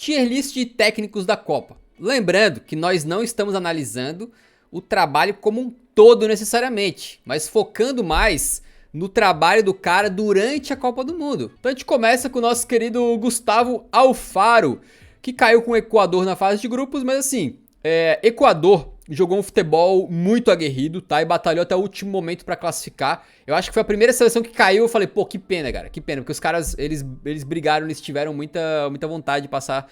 Tier list de técnicos da Copa. Lembrando que nós não estamos analisando o trabalho como um todo necessariamente, mas focando mais no trabalho do cara durante a Copa do Mundo. Então a gente começa com o nosso querido Gustavo Alfaro, que caiu com o Equador na fase de grupos, mas assim, Equador jogou um futebol muito aguerrido, tá? E batalhou até o último momento pra classificar. Eu acho que foi a primeira seleção que caiu. Eu falei, pô, que pena, cara, que pena, porque os caras, eles brigaram, eles tiveram muita vontade de passar.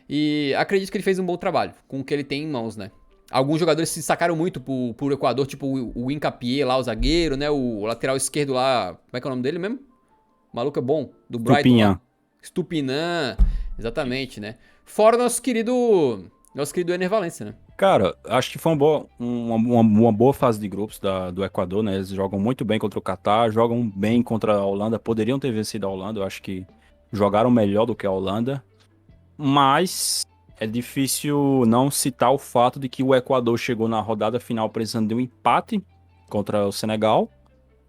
E acredito que ele fez um bom trabalho com o que ele tem em mãos, né? Alguns jogadores se destacaram muito pro Equador, tipo o Hincapié lá, o zagueiro, né? O lateral esquerdo lá, como é que é o nome dele mesmo? O maluco é bom, do Brighton lá. Estupinan, exatamente, né? Fora nosso querido Ener Valencia, né? Cara, acho que foi uma boa fase de grupos do Equador, né? Eles jogam muito bem contra o Catar, jogam bem contra a Holanda, poderiam ter vencido a Holanda, eu acho que jogaram melhor do que a Holanda, mas é difícil não citar o fato de que o Equador chegou na rodada final precisando de um empate contra o Senegal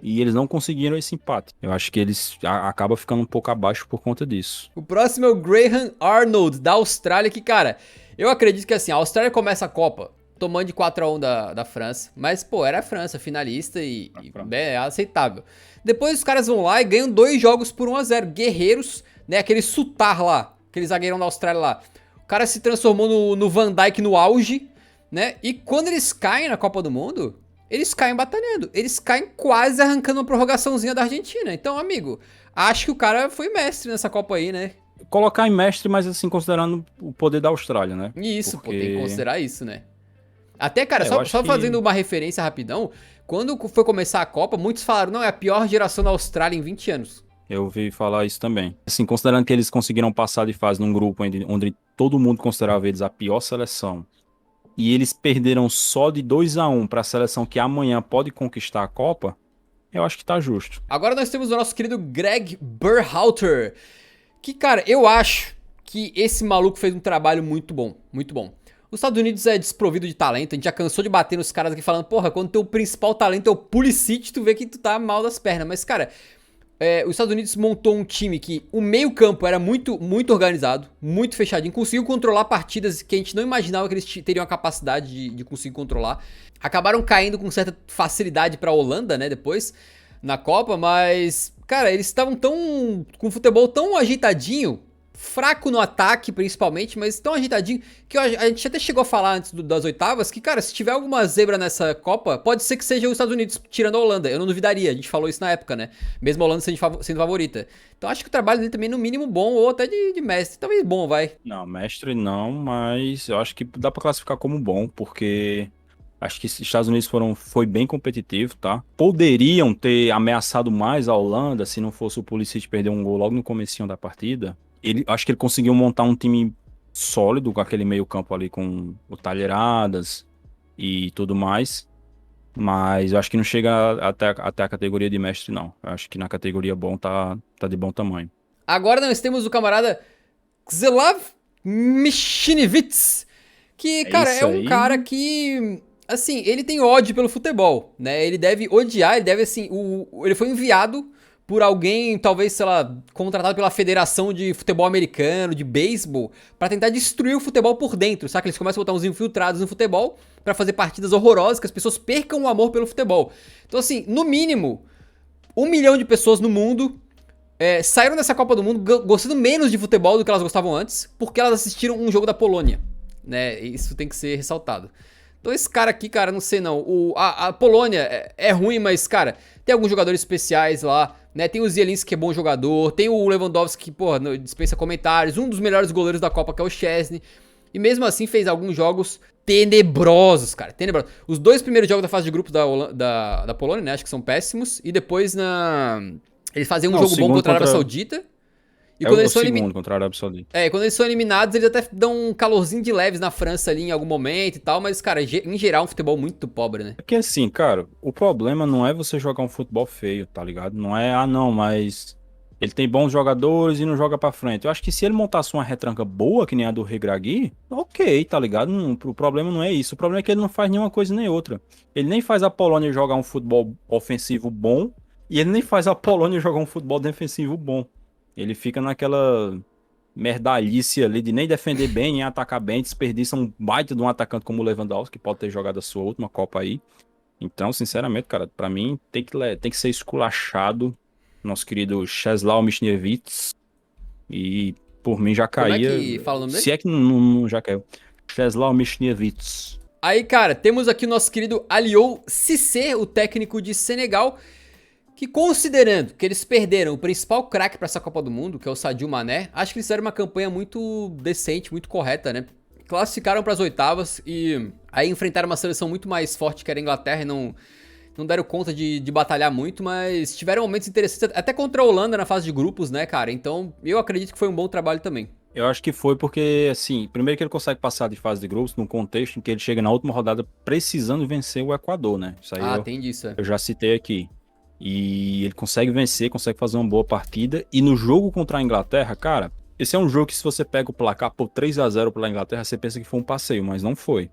e eles não conseguiram esse empate. Eu acho que eles acabam ficando um pouco abaixo por conta disso. O próximo é o Graham Arnold, da Austrália, que, cara, eu acredito que assim, a Austrália começa a Copa tomando de 4-1 da França, mas, pô, era a França, finalista e é aceitável. Depois os caras vão lá e ganham 2 jogos por 1-0. Guerreiros, né, aquele Sutar lá, aquele zagueirão da Austrália lá. O cara se transformou no Van Dijk no auge, né, e quando eles caem na Copa do Mundo, eles caem batalhando. Eles caem quase arrancando uma prorrogaçãozinha da Argentina. Então, amigo, acho que o cara foi mestre nessa Copa aí, né? Colocar em mestre, mas assim, considerando o poder da Austrália, né? Isso, Porque... pô, tem que considerar isso, né? Até, cara, eu só acho fazendo que... uma referência rapidão, quando foi começar a Copa, muitos falaram, não, é a pior geração da Austrália em 20 anos. Eu ouvi falar isso também. Assim, considerando que eles conseguiram passar de fase num grupo onde todo mundo considerava eles a pior seleção, e eles perderam só de 2-1 para a seleção que amanhã pode conquistar a Copa, eu acho que tá justo. Agora nós temos o nosso querido Greg Berhalter, que, cara, eu acho que esse maluco fez um trabalho muito bom, muito bom. Os Estados Unidos é desprovido de talento, a gente já cansou de bater nos caras aqui falando, porra, quando teu principal talento é o Pulisic, tu vê que tu tá mal das pernas. Mas, cara, os Estados Unidos montou um time que o meio campo era muito organizado, muito fechadinho, conseguiu controlar partidas que a gente não imaginava que eles teriam a capacidade de conseguir controlar. Acabaram caindo com certa facilidade pra Holanda, né, depois, na Copa, mas, cara, eles estavam com o futebol tão ajeitadinho, fraco no ataque principalmente, mas tão ajeitadinho, que a gente até chegou a falar antes das oitavas, que, cara, se tiver alguma zebra nessa Copa, pode ser que seja os Estados Unidos tirando a Holanda, eu não duvidaria, a gente falou isso na época, né, mesmo a Holanda sendo favorita. Então acho que o trabalho dele também no mínimo bom, ou até de mestre, talvez bom, vai. Não, mestre não, mas eu acho que dá para classificar como bom, porque acho que os Estados Unidos foi bem competitivo, tá? Poderiam ter ameaçado mais a Holanda se não fosse o Pulisic perder um gol logo no comecinho da partida. Acho que ele conseguiu montar um time sólido com aquele meio campo ali com o Talheiradas e tudo mais. Mas eu acho que não chega até a categoria de mestre, não. Eu acho que na categoria bom tá de bom tamanho. Agora nós temos o camarada Xelav Michinivits, que, É cara, é isso um aí. cara que, assim, ele tem ódio pelo futebol, né? Ele deve odiar, ele deve, assim, ele foi enviado por alguém, talvez, sei lá, contratado pela Federação de Futebol Americano, de beisebol, pra tentar destruir o futebol por dentro, sabe? Eles começam a botar uns infiltrados no futebol pra fazer partidas horrorosas, que as pessoas percam o amor pelo futebol. Então, assim, no mínimo, 1 milhão de pessoas no mundo saíram dessa Copa do Mundo gostando menos de futebol do que elas gostavam antes, porque elas assistiram um jogo da Polônia, né? Isso tem que ser ressaltado. Então esse cara aqui, cara, não sei não. A Polônia é ruim, mas, cara, tem alguns jogadores especiais lá, né? Tem o Zielinski, que é bom jogador. Tem o Lewandowski, que, porra, dispensa comentários. Um dos melhores goleiros da Copa, que é o Szczesny. E mesmo assim fez alguns jogos tenebrosos, cara. Tenebrosos. Os 2 primeiros jogos da fase de grupos da Polônia, né? Acho que são péssimos. E depois eles faziam um Não, o jogo bom segundo contra a Arábia Saudita. E É quando o eles são segundo contra a Arábia Saudita. quando eles são eliminados, eles até dão um calorzinho de leves na França ali em algum momento e tal, mas, cara, em geral, um futebol muito pobre, né? É que assim, cara, o problema não é você jogar um futebol feio, tá ligado? Não é, não, mas ele tem bons jogadores e não joga pra frente. Eu acho que se ele montasse uma retranca boa, que nem a do Regragui, ok, tá ligado? O problema não é isso. O problema é que ele não faz nenhuma coisa nem outra. Ele nem faz a Polônia jogar um futebol ofensivo bom e ele nem faz a Polônia jogar um futebol defensivo bom. Ele fica naquela merdalhice ali de nem defender bem, nem atacar bem, desperdiça um baita de um atacante como o Lewandowski, que pode ter jogado a sua última Copa aí. Então, sinceramente, cara, pra mim tem que ser esculachado nosso querido Czesław Michniewicz e por mim já Como é caía, que fala o nome se dele? é que não já caiu. Czesław Michniewicz. Aí, cara, temos aqui o nosso querido Aliou Cissé, o técnico de Senegal, que considerando que eles perderam o principal craque para essa Copa do Mundo, que é o Sadio Mané, acho que eles fizeram uma campanha muito decente, muito correta, né? Classificaram para as oitavas e aí enfrentaram uma seleção muito mais forte que era a Inglaterra e não deram conta de batalhar muito, mas tiveram momentos interessantes, até contra a Holanda na fase de grupos, né, cara? Então eu acredito que foi um bom trabalho também. Eu acho que foi porque, assim, primeiro que ele consegue passar de fase de grupos num contexto em que ele chega na última rodada precisando vencer o Equador, né? Isso aí Ah, tem disso, é. eu já citei aqui. E ele consegue vencer, consegue fazer uma boa partida. E no jogo contra a Inglaterra, cara, esse é um jogo que se você pega o placar por 3-0 pela Inglaterra, você pensa que foi um passeio, mas não foi.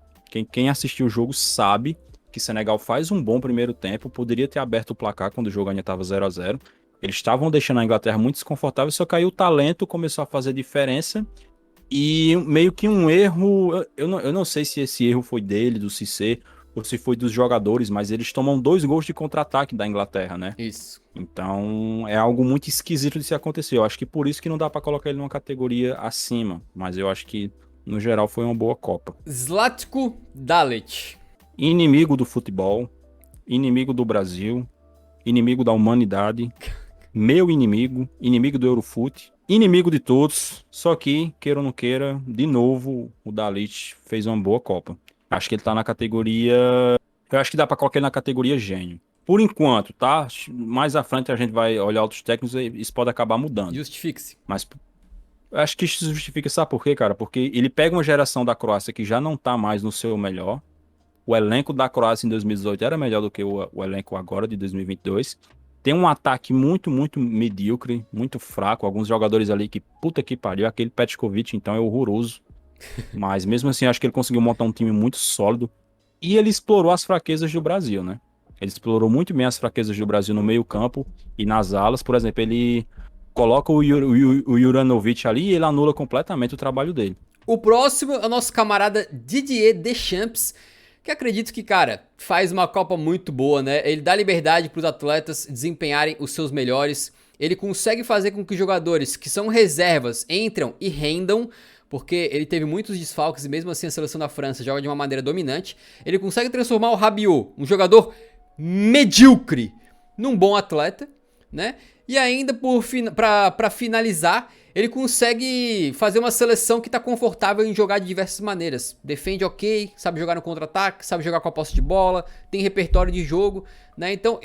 Quem assistiu o jogo sabe que Senegal faz um bom primeiro tempo, poderia ter aberto o placar quando o jogo ainda estava 0-0. Eles estavam deixando a Inglaterra muito desconfortável, só que aí o talento começou a fazer diferença. E meio que um erro, eu não sei se esse erro foi dele, do Cissé, ou se foi dos jogadores, mas eles tomam 2 gols de contra-ataque da Inglaterra, né? Isso. Então é algo muito esquisito de se acontecer. Eu acho que por isso que não dá pra colocar ele numa categoria acima, mas eu acho que no geral foi uma boa Copa. Zlatko Dalic. Inimigo do futebol, inimigo do Brasil, inimigo da humanidade, meu inimigo, inimigo do Eurofute, inimigo de todos. Só que, queira ou não queira, de novo o Dalic fez uma boa Copa. Acho que ele tá na categoria. Eu acho que dá pra colocar ele na categoria gênio. Por enquanto, tá? Mais à frente a gente vai olhar outros técnicos e isso pode acabar mudando. Justifique-se. Mas eu acho que isso se justifica, sabe por quê, cara? Porque ele pega uma geração da Croácia que já não tá mais no seu melhor. O elenco da Croácia em 2018 era melhor do que o elenco agora de 2022. Tem um ataque muito, muito medíocre, muito fraco. Alguns jogadores ali que, puta que pariu, aquele Petkovic, então, é horroroso. Mas mesmo assim, acho que ele conseguiu montar um time muito sólido. E ele explorou as fraquezas do Brasil, né? Ele explorou muito bem as fraquezas do Brasil no meio-campo e nas alas. Por exemplo, ele coloca o Juranovic ali e ele anula completamente o trabalho dele. O próximo é o nosso camarada Didier Deschamps, que acredito que, cara, faz uma Copa muito boa, né? Ele dá liberdade para os atletas desempenharem os seus melhores. Ele consegue fazer com que jogadores que são reservas entram e rendam, porque ele teve muitos desfalques e mesmo assim a seleção da França joga de uma maneira dominante. Ele consegue transformar o Rabiot, um jogador medíocre, num bom atleta, né? E ainda para finalizar, ele consegue fazer uma seleção que tá confortável em jogar de diversas maneiras. Defende ok, sabe jogar no contra-ataque, sabe jogar com a posse de bola, tem repertório de jogo, né? Então,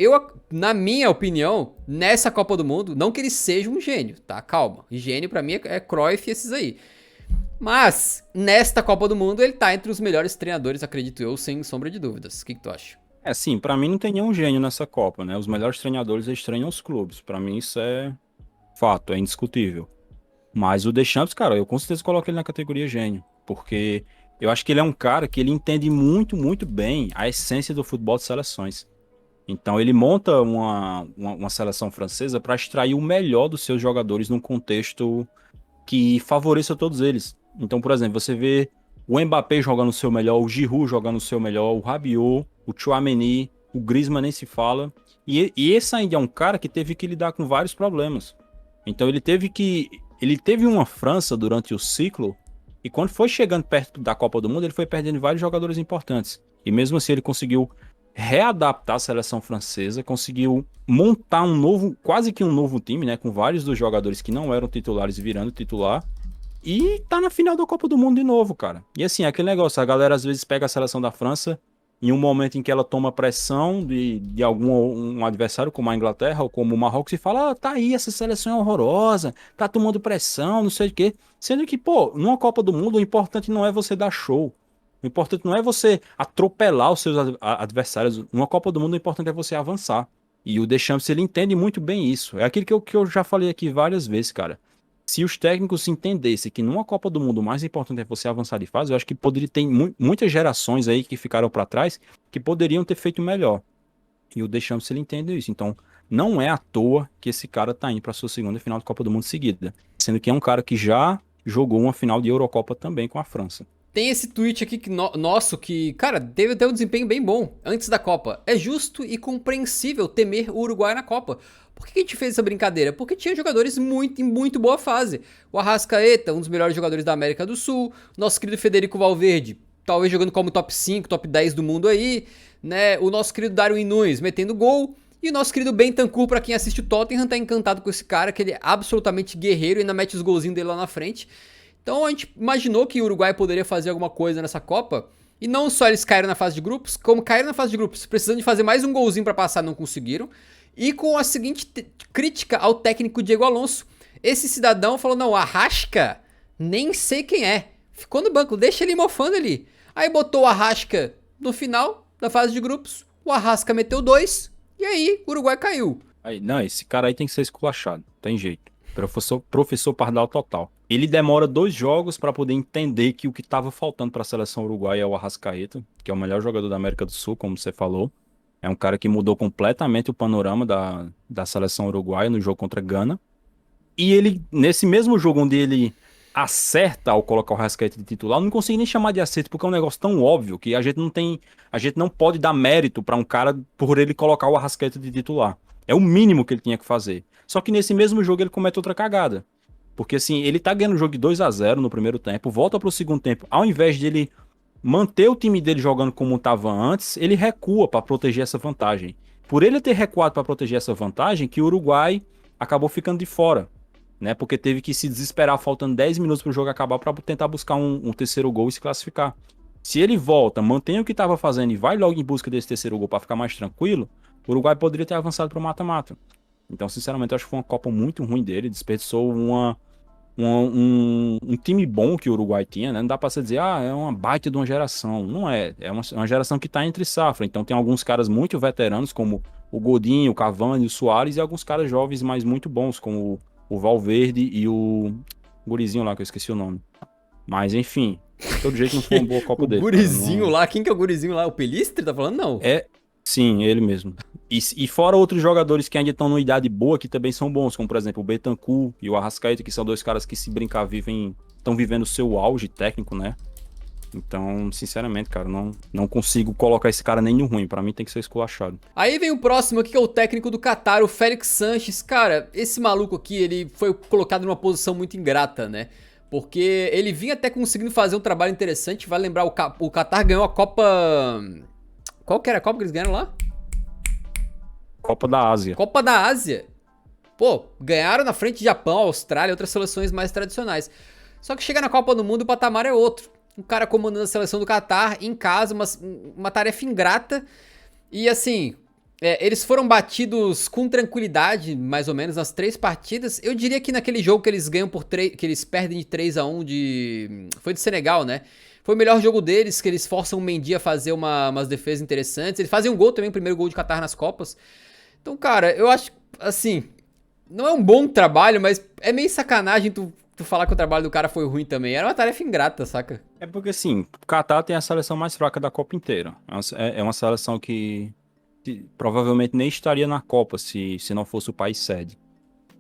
na minha opinião, nessa Copa do Mundo, não que ele seja um gênio, tá? Calma. Gênio pra mim é Cruyff e esses aí. Mas, nesta Copa do Mundo, ele tá entre os melhores treinadores, acredito eu, sem sombra de dúvidas. O que tu acha? É, sim, pra mim não tem nenhum gênio nessa Copa, né? Os melhores treinadores eles treinam os clubes. Pra mim isso é fato, é indiscutível. Mas o Deschamps, cara, eu com certeza coloco ele na categoria gênio, porque eu acho que ele é um cara que ele entende muito, muito bem a essência do futebol de seleções. Então ele monta uma seleção francesa para extrair o melhor dos seus jogadores num contexto que favoreça todos eles. Então, por exemplo, você vê o Mbappé jogando o seu melhor, o Giroud jogando o seu melhor, o Rabiot, o Tchouaméni, o Griezmann nem se fala. E esse ainda é um cara que teve que lidar com vários problemas. Então ele teve uma França durante o ciclo e quando foi chegando perto da Copa do Mundo, ele foi perdendo vários jogadores importantes. E mesmo assim ele conseguiu readaptar a seleção francesa, conseguiu montar quase que um novo time, né, com vários dos jogadores que não eram titulares virando titular. E tá na final da Copa do Mundo de novo, cara. E assim, aquele negócio, a galera às vezes pega a seleção da França em um momento em que ela toma pressão de algum um adversário, como a Inglaterra ou como o Marrocos, e fala, tá aí, essa seleção é horrorosa, tá tomando pressão, não sei o quê. Sendo que, pô, numa Copa do Mundo, o importante não é você dar show. O importante não é você atropelar os seus adversários. Numa Copa do Mundo, o importante é você avançar. E o Deschamps, ele entende muito bem isso. É aquilo que eu já falei aqui várias vezes, cara. Se os técnicos entendessem que numa Copa do Mundo o mais importante é você avançar de fase, eu acho que poderia ter muitas gerações aí que ficaram para trás que poderiam ter feito melhor. E o Deschamps ele entende isso. Então, não é à toa que esse cara tá indo para sua segunda final de Copa do Mundo seguida, sendo que é um cara que já jogou uma final de Eurocopa também com a França. Tem esse tweet aqui nosso que, cara, teve até um desempenho bem bom antes da Copa. É justo e compreensível temer o Uruguai na Copa. Por que a gente fez essa brincadeira? Porque tinha jogadores em muito boa fase. O Arrascaeta, um dos melhores jogadores da América do Sul. Nosso querido Federico Valverde, talvez jogando como top 5, top 10 do mundo aí. Né? O nosso querido Darwin Núñez metendo gol. E o nosso querido Bentancur, pra quem assiste o Tottenham, tá encantado com esse cara, que ele é absolutamente guerreiro e ainda mete os golzinhos dele lá na frente. Então a gente imaginou que o Uruguai poderia fazer alguma coisa nessa Copa. E não só eles caíram na fase de grupos, como caíram na fase de grupos, precisando de fazer mais um golzinho pra passar, não conseguiram. E com a seguinte crítica ao técnico Diego Alonso. Esse cidadão falou, não, Arrasca, nem sei quem é. Ficou no banco, deixa ele mofando ali. Aí botou o Arrasca no final da fase de grupos. O Arrasca meteu 2. E aí o Uruguai caiu. Aí, não, esse cara aí tem que ser esculachado, tem jeito. Professor Pardal total. Ele demora 2 jogos para poder entender que o que estava faltando para a seleção uruguaia é o Arrascaeta, que é o melhor jogador da América do Sul, como você falou. É um cara que mudou completamente o panorama da seleção uruguaia no jogo contra a Gana. E ele, nesse mesmo jogo onde ele acerta ao colocar o Arrascaeta de titular, eu não consigo nem chamar de acerto, porque é um negócio tão óbvio que a gente não pode dar mérito para um cara por ele colocar o Arrascaeta de titular. É o mínimo que ele tinha que fazer. Só que nesse mesmo jogo ele comete outra cagada. Porque assim, ele tá ganhando o jogo de 2-0 no primeiro tempo, volta pro segundo tempo, ao invés de ele manter o time dele jogando como estava antes, ele recua para proteger essa vantagem. Por ele ter recuado para proteger essa vantagem, que o Uruguai acabou ficando de fora, né? Porque teve que se desesperar faltando 10 minutos pro jogo acabar para tentar buscar um terceiro gol e se classificar. Se ele volta, mantém o que estava fazendo e vai logo em busca desse terceiro gol para ficar mais tranquilo, o Uruguai poderia ter avançado para o mata-mata. Então, sinceramente, eu acho que foi uma Copa muito ruim dele. Desperdiçou um time bom que o Uruguai tinha, né? Não dá pra você dizer, é uma baita de uma geração. Não é. É uma geração que tá entre safra. Então, tem alguns caras muito veteranos, como o Godinho, o Cavani, o Suárez, e alguns caras jovens, mas muito bons, como o Valverde e o gurizinho lá, que eu esqueci o nome. Mas, enfim, de todo jeito não foi uma boa Copa dele. O gurizinho lá, quem que é o gurizinho lá? O Pelistre tá falando? Não. Sim, ele mesmo. E fora outros jogadores que ainda estão numa idade boa, que também são bons, como por exemplo o Bentancur e o Arrascaeta, que são 2 caras que, se brincar, estão vivendo o seu auge técnico, né? Então, sinceramente, cara, não consigo colocar esse cara nem no ruim. Pra mim tem que ser esculachado. Aí vem o próximo aqui, que é o técnico do Qatar, o Félix Sanches. Cara, esse maluco aqui, ele foi colocado numa posição muito ingrata, né? Porque ele vinha até conseguindo fazer um trabalho interessante. Vai lembrar, o Qatar ganhou a Copa... Qual que era a Copa que eles ganharam lá? Copa da Ásia. Copa da Ásia. Pô, ganharam na frente de Japão, Austrália e outras seleções mais tradicionais. Só que chega na Copa do Mundo, o patamar é outro. Um cara comandando a seleção do Qatar em casa, uma tarefa ingrata. E assim, eles foram batidos com tranquilidade, mais ou menos, nas 3 partidas. Eu diria que naquele jogo que eles ganham que eles perdem de 3-1 foi de Senegal, né? Foi o melhor jogo deles, que eles forçam o Mendy a fazer umas defesas interessantes. Eles fazem um gol também, o primeiro gol de Qatar nas Copas. Então, cara, eu acho, assim, não é um bom trabalho, mas é meio sacanagem tu falar que o trabalho do cara foi ruim também. Era uma tarefa ingrata, saca? É porque, assim, o Qatar tem a seleção mais fraca da Copa inteira. É uma seleção que provavelmente nem estaria na Copa se não fosse o país sede.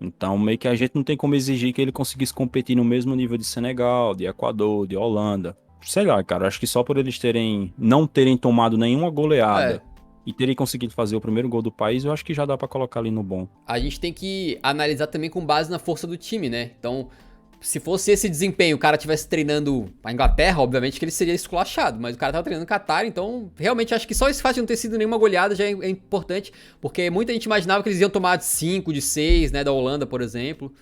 Então, meio que a gente não tem como exigir que ele conseguisse competir no mesmo nível de Senegal, de Equador, de Holanda. Sei lá, cara, acho que só por eles não terem tomado nenhuma goleada e terem conseguido fazer o primeiro gol do país, eu acho que já dá pra colocar ali no bom. A gente tem que analisar também com base na força do time, né? Então, se fosse esse desempenho, o cara estivesse treinando a Inglaterra, obviamente que ele seria esculachado, mas o cara tava treinando o Qatar, então realmente acho que só esse fato de não ter sido nenhuma goleada já é importante, porque muita gente imaginava que eles iam tomar de 5, de 6, né, da Holanda, por exemplo.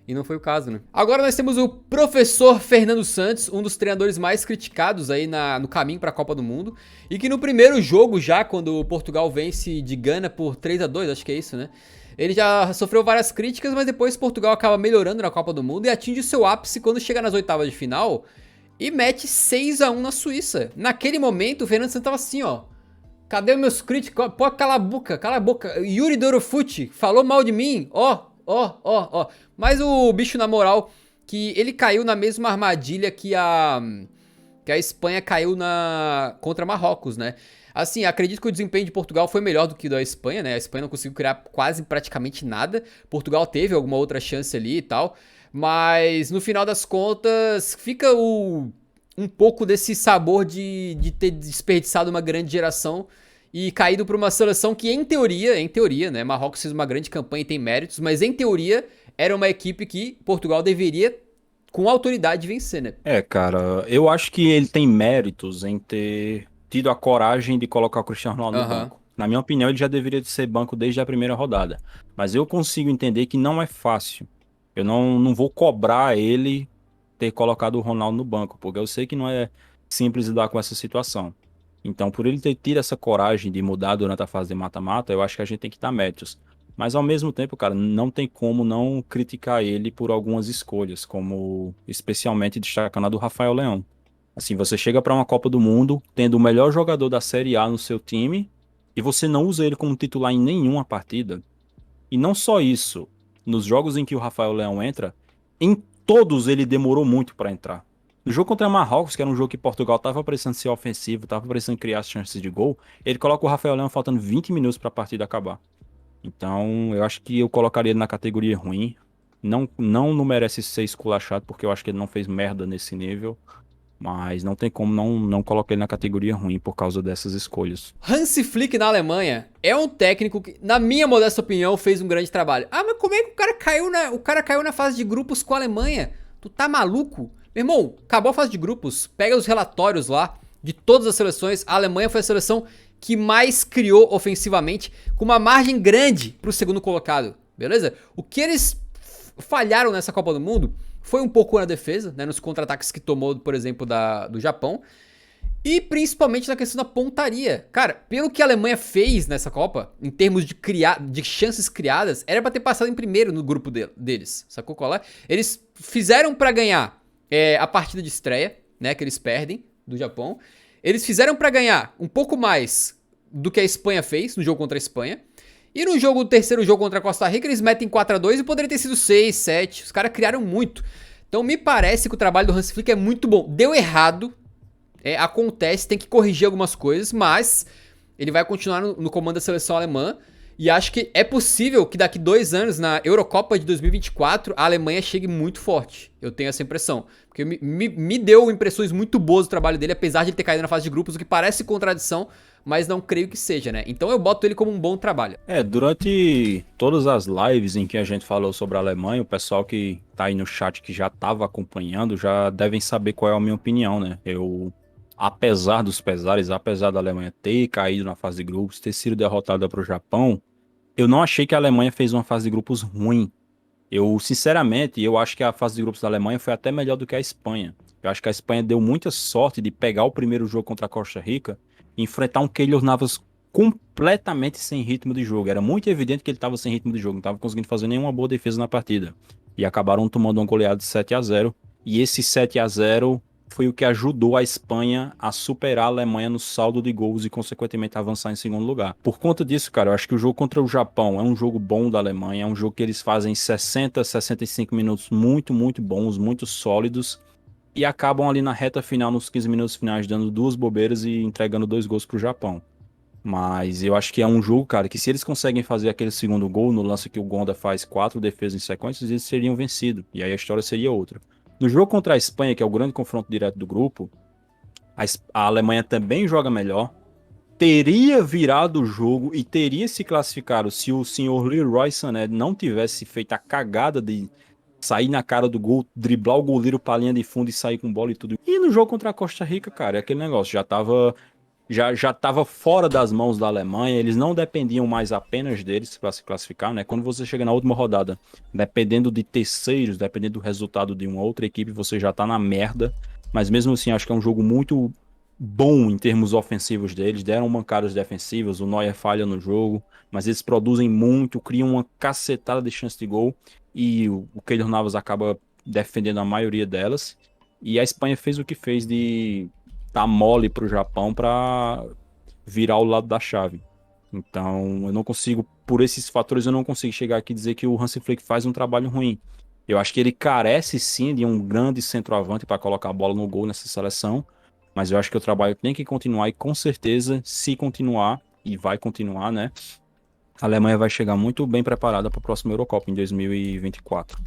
E não foi o caso, né? Agora nós temos o professor Fernando Santos, um dos treinadores mais criticados aí no caminho para a Copa do Mundo. E que no primeiro jogo já, quando o Portugal vence de Gana por 3-2, acho que é isso, né? Ele já sofreu várias críticas, mas depois Portugal acaba melhorando na Copa do Mundo e atinge o seu ápice quando chega nas oitavas de final e mete 6-1 na Suíça. Naquele momento o Fernando Santos tava assim, ó. Cadê os meus críticos? Pô, cala a boca. Yuri Dorofucci falou mal de mim, ó. Mas o bicho, na moral, que ele caiu na mesma armadilha que a Espanha caiu contra Marrocos, né? Assim, acredito que o desempenho de Portugal foi melhor do que o da Espanha, né? A Espanha não conseguiu criar praticamente nada. Portugal teve alguma outra chance ali e tal. Mas no final das contas, fica um pouco desse sabor de ter desperdiçado uma grande geração e caído para uma seleção que, em teoria, né? Marrocos fez uma grande campanha e tem méritos, mas em teoria era uma equipe que Portugal deveria, com autoridade, vencer, né? Cara, eu acho que ele tem méritos em ter tido a coragem de colocar o Cristiano Ronaldo no Aham. banco. Na minha opinião, ele já deveria de ser banco desde a primeira rodada. Mas eu consigo entender que não é fácil. Eu não vou cobrar ele ter colocado o Ronaldo no banco, porque eu sei que não é simples lidar com essa situação. Então, por ele ter tido essa coragem de mudar durante a fase de mata-mata, eu acho que a gente tem que dar méritos. Mas ao mesmo tempo, cara, não tem como não criticar ele por algumas escolhas, como especialmente destacando a do Rafael Leão. Assim, você chega para uma Copa do Mundo tendo o melhor jogador da Série A no seu time e você não usa ele como titular em nenhuma partida. E não só isso, nos jogos em que o Rafael Leão entra, em todos ele demorou muito para entrar. No jogo contra Marrocos, que era um jogo que Portugal tava precisando ser ofensivo, tava precisando criar chances de gol, ele coloca o Rafael Leão faltando 20 minutos para a partida acabar. Então, eu acho que eu colocaria ele na categoria ruim. Não merece ser esculachado, porque eu acho que ele não fez merda nesse nível. Mas não tem como não colocar ele na categoria ruim por causa dessas escolhas. Hansi Flick na Alemanha é um técnico que, na minha modesta opinião, fez um grande trabalho. Ah, mas como é que o cara caiu na fase de grupos com a Alemanha? Tu tá maluco? Meu irmão, acabou a fase de grupos, pega os relatórios lá de todas as seleções. A Alemanha foi a seleção que mais criou ofensivamente, com uma margem grande pro segundo colocado, beleza? O que eles falharam nessa Copa do Mundo foi um pouco na defesa, né, nos contra-ataques que tomou, por exemplo, do Japão. E principalmente na questão da pontaria. Cara, pelo que a Alemanha fez nessa Copa, em termos de chances criadas, era pra ter passado em primeiro no grupo deles. Sacou qual é? Eles fizeram pra ganhar a partida de estreia, né? Que eles perdem do Japão. Eles fizeram pra ganhar um pouco mais do que a Espanha fez no jogo contra a Espanha. E no jogo, o terceiro jogo contra a Costa Rica, eles metem 4-2 e poderia ter sido 6, 7. Os caras criaram muito. Então me parece que o trabalho do Hansi Flick é muito bom. Deu errado. Acontece, tem que corrigir algumas coisas, mas ele vai continuar no comando da seleção alemã. E acho que é possível que daqui 2 anos, na Eurocopa de 2024, a Alemanha chegue muito forte. Eu tenho essa impressão. Porque me deu impressões muito boas do trabalho dele, apesar de ele ter caído na fase de grupos, o que parece contradição, mas não creio que seja, né? Então eu boto ele como um bom trabalho. Durante todas as lives em que a gente falou sobre a Alemanha, o pessoal que tá aí no chat que já tava acompanhando já devem saber qual é a minha opinião, né? Apesar dos pesares, apesar da Alemanha ter caído na fase de grupos, ter sido derrotada para o Japão, eu não achei que a Alemanha fez uma fase de grupos ruim. Sinceramente, eu acho que a fase de grupos da Alemanha foi até melhor do que a Espanha. Eu acho que a Espanha deu muita sorte de pegar o primeiro jogo contra a Costa Rica e enfrentar um Keylor Navas completamente sem ritmo de jogo. Era muito evidente que ele estava sem ritmo de jogo, não estava conseguindo fazer nenhuma boa defesa na partida. E acabaram tomando uma goleada de 7-0. E esse 7-0 foi o que ajudou a Espanha a superar a Alemanha no saldo de gols e, consequentemente, avançar em segundo lugar. Por conta disso, cara, eu acho que o jogo contra o Japão é um jogo bom da Alemanha, é um jogo que eles fazem 60, 65 minutos muito, muito bons, muito sólidos, e acabam ali na reta final, nos 15 minutos finais, dando 2 bobeiras e entregando 2 gols pro Japão. Mas eu acho que é um jogo, cara, que se eles conseguem fazer aquele segundo gol, no lance que o Gonda faz 4 defesas em sequência, eles seriam vencidos, e aí a história seria outra. No jogo contra a Espanha, que é o grande confronto direto do grupo, a Alemanha também joga melhor, teria virado o jogo e teria se classificado se o senhor Leroy Sané não tivesse feito a cagada de sair na cara do gol, driblar o goleiro pra linha de fundo e sair com bola e tudo. E no jogo contra a Costa Rica, cara, é aquele negócio, já tava fora das mãos da Alemanha, eles não dependiam mais apenas deles para se classificar, né? Quando você chega na última rodada, dependendo de terceiros, dependendo do resultado de uma outra equipe, você já tá na merda. Mas mesmo assim, acho que é um jogo muito bom em termos ofensivos deles. Deram mancadas defensivas, o Neuer falha no jogo, mas eles produzem muito, criam uma cacetada de chance de gol e o Keylor Navas acaba defendendo a maioria delas. E a Espanha fez o que fez de tá mole pro Japão para virar o lado da chave. Então, eu não consigo, por esses fatores, eu não consigo chegar aqui e dizer que o Hansi Flick faz um trabalho ruim. Eu acho que ele carece sim de um grande centroavante para colocar a bola no gol nessa seleção, mas eu acho que o trabalho tem que continuar e com certeza, se continuar, e vai continuar, né? A Alemanha vai chegar muito bem preparada para a próxima Eurocopa em 2024.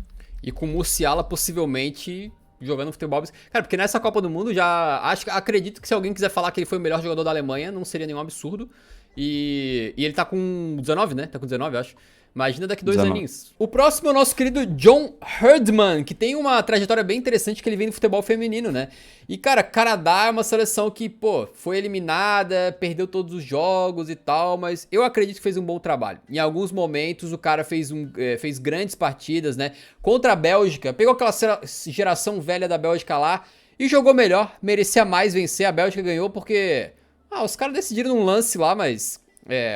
E com o Musiala possivelmente jogando futebol. Cara, porque nessa Copa do Mundo já acredito que se alguém quiser falar que ele foi o melhor jogador da Alemanha, não seria nenhum absurdo. E ele tá com 19, né? Tá com 19, eu acho. Imagina daqui 2 aninhos. O próximo é o nosso querido John Herdman, que tem uma trajetória bem interessante, que ele vem do futebol feminino, né? E, cara, Canadá é uma seleção que, pô, foi eliminada, perdeu todos os jogos e tal, mas eu acredito que fez um bom trabalho. Em alguns momentos o cara fez grandes partidas, né? Contra a Bélgica, pegou aquela geração velha da Bélgica lá e jogou melhor, merecia mais vencer. A Bélgica ganhou porque... os caras decidiram num lance lá, mas...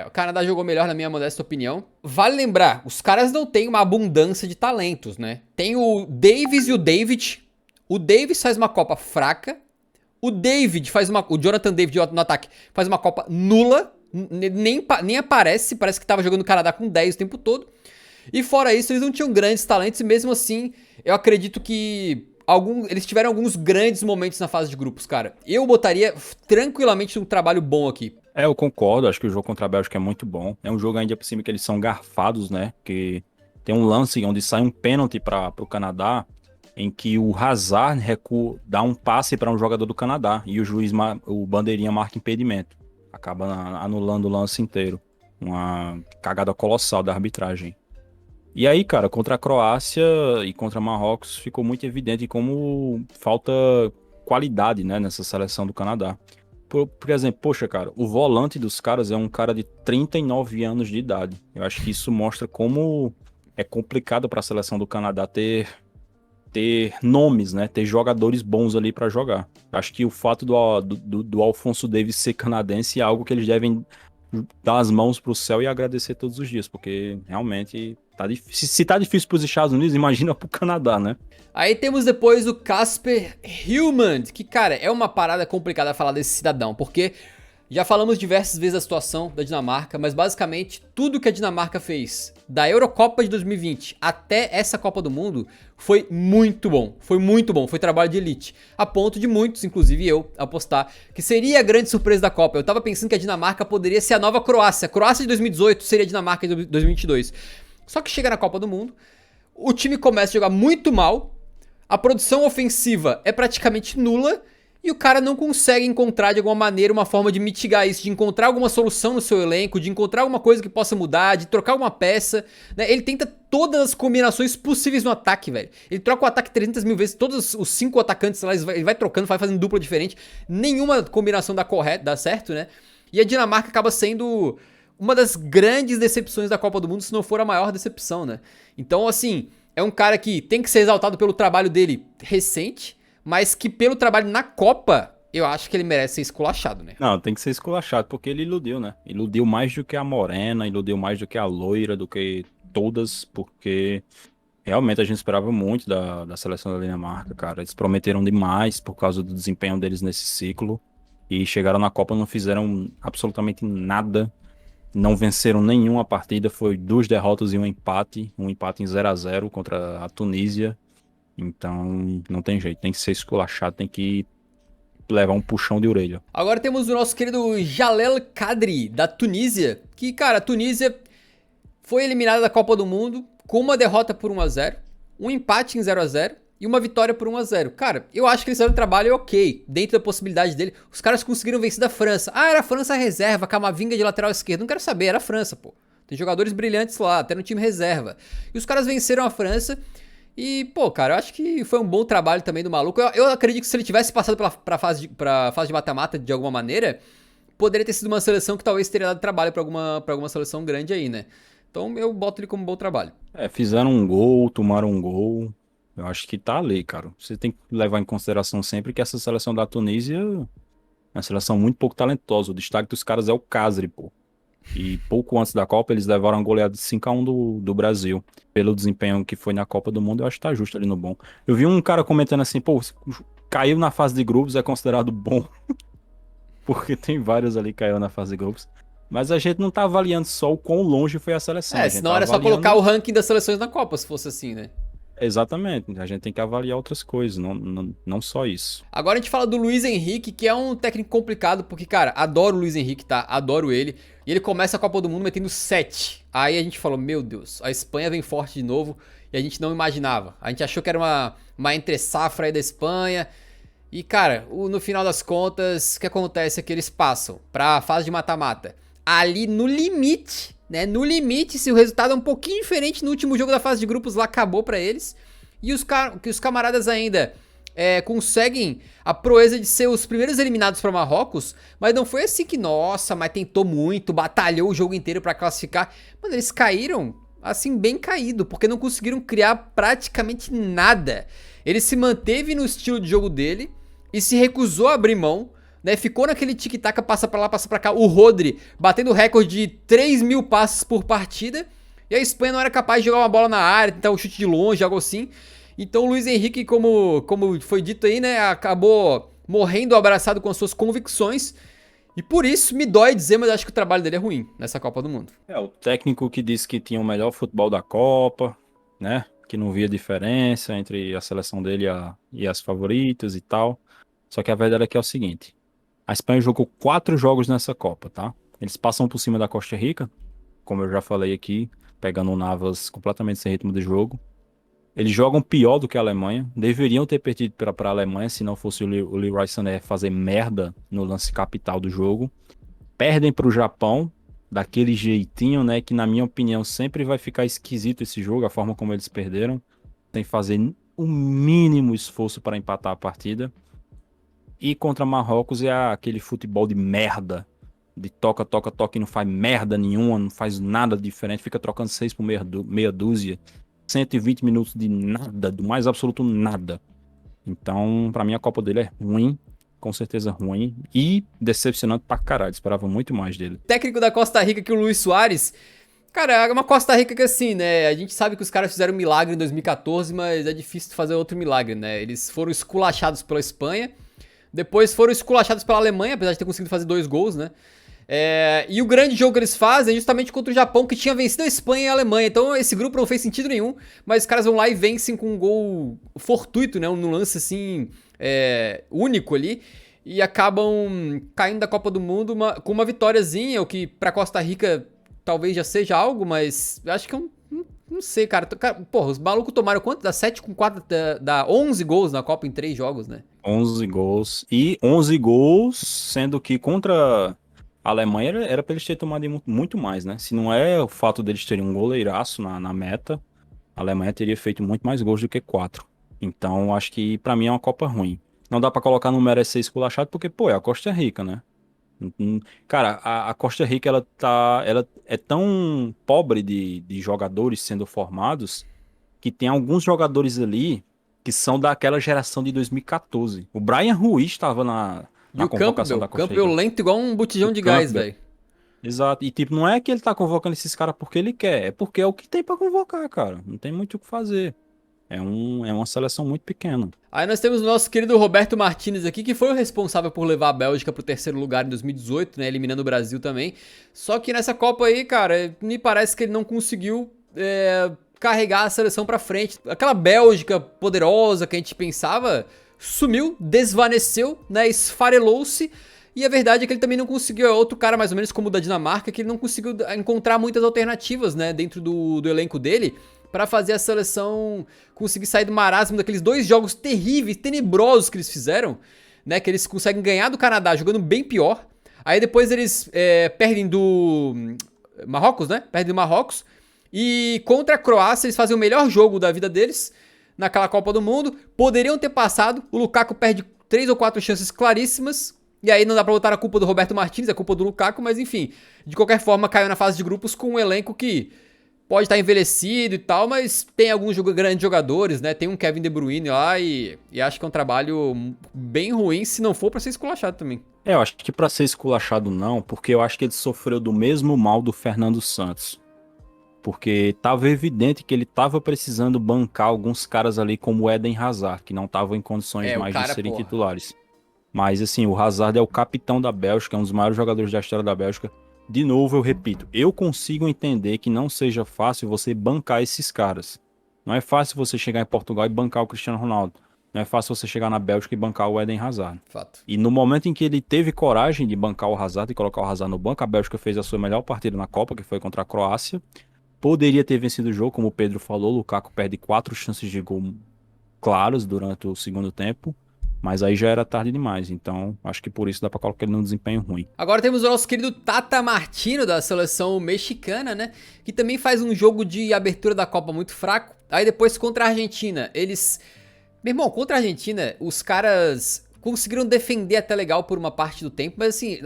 o Canadá jogou melhor na minha modesta opinião. Vale lembrar, os caras não têm uma abundância de talentos, né? Tem o Davis e o David. O Davis faz uma Copa fraca. O Jonathan David no ataque faz uma Copa nula. Nem aparece, parece que tava jogando o Canadá com 10 o tempo todo. E fora isso, eles não tinham grandes talentos e mesmo assim, eu acredito que... eles tiveram alguns grandes momentos na fase de grupos, cara. Eu botaria tranquilamente um trabalho bom aqui. Eu concordo, acho que o jogo contra a Bélgica é muito bom. É um jogo ainda por cima que eles são garfados, né? Que tem um lance onde sai um pênalti para o Canadá, em que o Hazard dá um passe para um jogador do Canadá e o juiz, o bandeirinha, marca impedimento. Acaba anulando o lance inteiro. Uma cagada colossal da arbitragem. E aí, cara, contra a Croácia e contra Marrocos ficou muito evidente como falta qualidade, né, nessa seleção do Canadá. Por exemplo, poxa, cara, o volante dos caras é um cara de 39 anos de idade. Eu acho que isso mostra como é complicado para a seleção do Canadá ter nomes, né, ter jogadores bons ali para jogar. Eu acho que o fato do Alphonso Davies ser canadense é algo que eles devem dar as mãos pro céu e agradecer todos os dias, porque realmente tá difícil. Se tá difícil pros Estados Unidos, imagina pro Canadá, né? Aí temos depois o Casper Hillman, que, cara, é uma parada complicada falar desse cidadão, porque já falamos diversas vezes da situação da Dinamarca, mas basicamente tudo que a Dinamarca fez da Eurocopa de 2020 até essa Copa do Mundo foi muito bom. Foi muito bom, foi trabalho de elite. A ponto de muitos, inclusive eu, apostar que seria a grande surpresa da Copa. Eu tava pensando que a Dinamarca poderia ser a nova Croácia. A Croácia de 2018 seria a Dinamarca de 2022. Só que chega na Copa do Mundo, o time começa a jogar muito mal, a produção ofensiva é praticamente nula e o cara não consegue encontrar de alguma maneira uma forma de mitigar isso, de encontrar alguma solução no seu elenco, de encontrar alguma coisa que possa mudar, de trocar alguma peça, né? Ele tenta todas as combinações possíveis no ataque, velho. Ele troca o ataque 300 mil vezes, todos os 5 atacantes lá, ele vai trocando, vai fazendo dupla diferente, nenhuma combinação dá certo, né? E a Dinamarca acaba sendo uma das grandes decepções da Copa do Mundo, se não for a maior decepção, né? Então, assim, é um cara que tem que ser exaltado pelo trabalho dele recente, mas que pelo trabalho na Copa, eu acho que ele merece ser esculachado, né? Não, tem que ser esculachado, porque ele iludiu, né? Iludiu mais do que a Morena, iludiu mais do que a Loira, do que todas, porque realmente a gente esperava muito da seleção da Dinamarca, cara. Eles prometeram demais por causa do desempenho deles nesse ciclo, e chegaram na Copa e não fizeram absolutamente nada. Não venceram nenhuma partida, foi 2 derrotas e um empate em 0-0 contra a Tunísia. Então, não tem jeito, tem que ser esculachado, tem que levar um puxão de orelha. Agora temos o nosso querido Jalel Kadri, da Tunísia, que, cara, a Tunísia foi eliminada da Copa do Mundo com uma derrota por 1-0, um empate em 0-0 e uma vitória por 1-0. Cara, eu acho que eles fizeram um trabalho ok, dentro da possibilidade dele. Os caras conseguiram vencer da França. Era a França reserva, Camavinga de lateral esquerdo. Não quero saber, era a França, pô. Tem jogadores brilhantes lá, até no time reserva. E os caras venceram a França. E, pô, cara, eu acho que foi um bom trabalho também do maluco. Eu acredito que se ele tivesse passado pra fase de mata-mata de alguma maneira, poderia ter sido uma seleção que talvez teria dado trabalho pra alguma seleção grande aí, né? Então eu boto ele como um bom trabalho. Fizeram um gol, tomaram um gol. Eu acho que tá ali, cara. Você tem que levar em consideração sempre que essa seleção da Tunísia é uma seleção muito pouco talentosa. O destaque dos caras é o Khazri, pô. E pouco antes da Copa, eles levaram a goleada de 5-1 do Brasil. Pelo desempenho que foi na Copa do Mundo, eu acho que tá justo ali no bom. Eu vi um cara comentando assim, pô, caiu na fase de grupos, é considerado bom. Porque tem vários ali que caíram na fase de grupos. Mas a gente não tá avaliando só o quão longe foi a seleção. Senão era só colocar o ranking das seleções na Copa, se fosse assim, né? Exatamente, a gente tem que avaliar outras coisas, não só isso. Agora a gente fala do Luiz Henrique, que é um técnico complicado, porque, cara, adoro o Luiz Henrique, tá? Adoro ele. E ele começa a Copa do Mundo metendo 7. Aí a gente falou, meu Deus, a Espanha vem forte de novo. e a gente não imaginava. A gente achou que era uma entre-safra aí da Espanha. E, cara, no final das contas, o que acontece é que eles passam pra fase de mata-mata. Ali no limite, né? No limite, se o resultado é um pouquinho diferente no último jogo da fase de grupos, lá acabou pra eles. E os camaradas ainda conseguem a proeza de ser os primeiros eliminados para Marrocos, mas não foi assim que, nossa, mas tentou muito, batalhou o jogo inteiro para classificar. Mano, eles caíram assim bem caído, porque não conseguiram criar praticamente nada. Ele se manteve no estilo de jogo dele e se recusou a abrir mão, né? Ficou naquele tic-tac, passa pra lá, passa pra cá. O Rodri batendo recorde de 3.000 passes por partida. E a Espanha não era capaz de jogar uma bola na área, tentar um chute de longe, algo assim. Então o Luiz Henrique, como foi dito aí, né, acabou morrendo abraçado com as suas convicções. E por isso me dói dizer, mas acho que o trabalho dele é ruim nessa Copa do Mundo. O técnico que disse que tinha o melhor futebol da Copa, né? Que não via diferença entre a seleção dele e as favoritas e tal. Só que a verdade é que é o seguinte: a Espanha jogou 4 jogos nessa Copa, tá? Eles passam por cima da Costa Rica, como eu já falei aqui, pegando o Navas completamente sem ritmo de jogo. Eles jogam pior do que a Alemanha. Deveriam ter perdido para a Alemanha se não fosse o Leroy Sané fazer merda no lance capital do jogo. Perdem para o Japão, daquele jeitinho, né? Que na minha opinião sempre vai ficar esquisito esse jogo, a forma como eles perderam. Sem fazer o mínimo esforço para empatar a partida. E contra Marrocos é aquele futebol de merda. De toca, toca, toca e não faz merda nenhuma, não faz nada diferente. Fica trocando 6 por meia dúzia. 120 minutos de nada, do mais absoluto nada. Então, pra mim, a Copa dele é ruim, com certeza ruim, e decepcionante pra caralho. Esperava muito mais dele. Técnico da Costa Rica, que é o Luis Soares. Cara, é uma Costa Rica que assim, né? A gente sabe que os caras fizeram um milagre em 2014, mas é difícil fazer outro milagre, né? Eles foram esculachados pela Espanha, depois foram esculachados pela Alemanha, apesar de ter conseguido fazer 2 gols, né? E o grande jogo que eles fazem é justamente contra o Japão, que tinha vencido a Espanha e a Alemanha. Então esse grupo não fez sentido nenhum, mas os caras vão lá e vencem com um gol fortuito, né? Um lance assim, único ali. E acabam caindo da Copa do Mundo com uma vitóriazinha, o que pra Costa Rica talvez já seja algo, mas acho que eu não sei, cara. Porra, os malucos tomaram quanto? Dá 7 com 4, dá 11 gols na Copa em 3 jogos, né? 11 gols. E 11 gols, sendo que contra a Alemanha era pra eles terem tomado muito mais, né? Se não é o fato deles terem um goleiraço na meta, a Alemanha teria feito muito mais gols do que 4. Então, acho que pra mim é uma Copa ruim. Não dá pra colocar no merecer esculachado, porque, pô, é a Costa Rica, né? Cara, a Costa Rica, ela é tão pobre de jogadores sendo formados, que tem alguns jogadores ali que são daquela geração de 2014. O Brian Ruiz estava E na o campo, convocação meu, da Costa Campbell Rica. lento igual um botijão O de gás, Campbell. velho. Exato. E tipo, não é que ele tá convocando esses caras porque ele quer, é porque é o que tem pra convocar, cara. Não tem muito o que fazer. É uma seleção muito pequena. Aí nós temos o nosso querido Roberto Martinez aqui, que foi o responsável por levar a Bélgica pro terceiro lugar em 2018, né, eliminando o Brasil também. Só que nessa Copa aí, cara, me parece que ele não conseguiu carregar a seleção pra frente. Aquela Bélgica poderosa que a gente pensava sumiu, desvaneceu, né, esfarelou-se. E a verdade é que ele também não conseguiu, é outro cara mais ou menos como o da Dinamarca, que ele não conseguiu encontrar muitas alternativas, né, dentro do elenco dele, pra fazer a seleção conseguir sair do marasmo daqueles 2 jogos terríveis, tenebrosos que eles fizeram, né, que eles conseguem ganhar do Canadá jogando bem pior. Aí depois eles perdem do Marrocos, né, perdem do Marrocos. E contra a Croácia eles fazem o melhor jogo da vida deles naquela Copa do Mundo. Poderiam ter passado, o Lukaku perde 3 ou 4 chances claríssimas. E aí não dá pra botar a culpa do Roberto Martínez, a culpa do Lukaku, mas enfim, de qualquer forma caiu na fase de grupos com um elenco que pode estar envelhecido e tal, mas tem alguns grandes jogadores, né? Tem um Kevin De Bruyne lá e acho que é um trabalho bem ruim, se não for pra ser esculachado também. Eu acho que pra ser esculachado não, porque eu acho que ele sofreu do mesmo mal do Fernando Santos. Porque tava evidente que ele tava precisando bancar alguns caras ali como o Eden Hazard, que não estavam em condições mais de serem titulares. Mas assim, o Hazard é o capitão da Bélgica, é um dos maiores jogadores da história da Bélgica. De novo, eu repito, eu consigo entender que não seja fácil você bancar esses caras. Não é fácil você chegar em Portugal e bancar o Cristiano Ronaldo. Não é fácil você chegar na Bélgica e bancar o Eden Hazard. Fato. E no momento em que ele teve coragem de bancar o Hazard e colocar o Hazard no banco, a Bélgica fez a sua melhor partida na Copa, que foi contra a Croácia. poderia ter vencido o jogo, como o Pedro falou, o Lukaku perde 4 chances de gol claros durante o segundo tempo, mas aí já era tarde demais, então acho que por isso dá pra colocar ele num desempenho ruim. Agora temos o nosso querido Tata Martino, da seleção mexicana, né? Que também faz um jogo de abertura da Copa muito fraco. Aí depois contra a Argentina, eles... Meu irmão, contra a Argentina, os caras conseguiram defender até legal por uma parte do tempo, mas assim,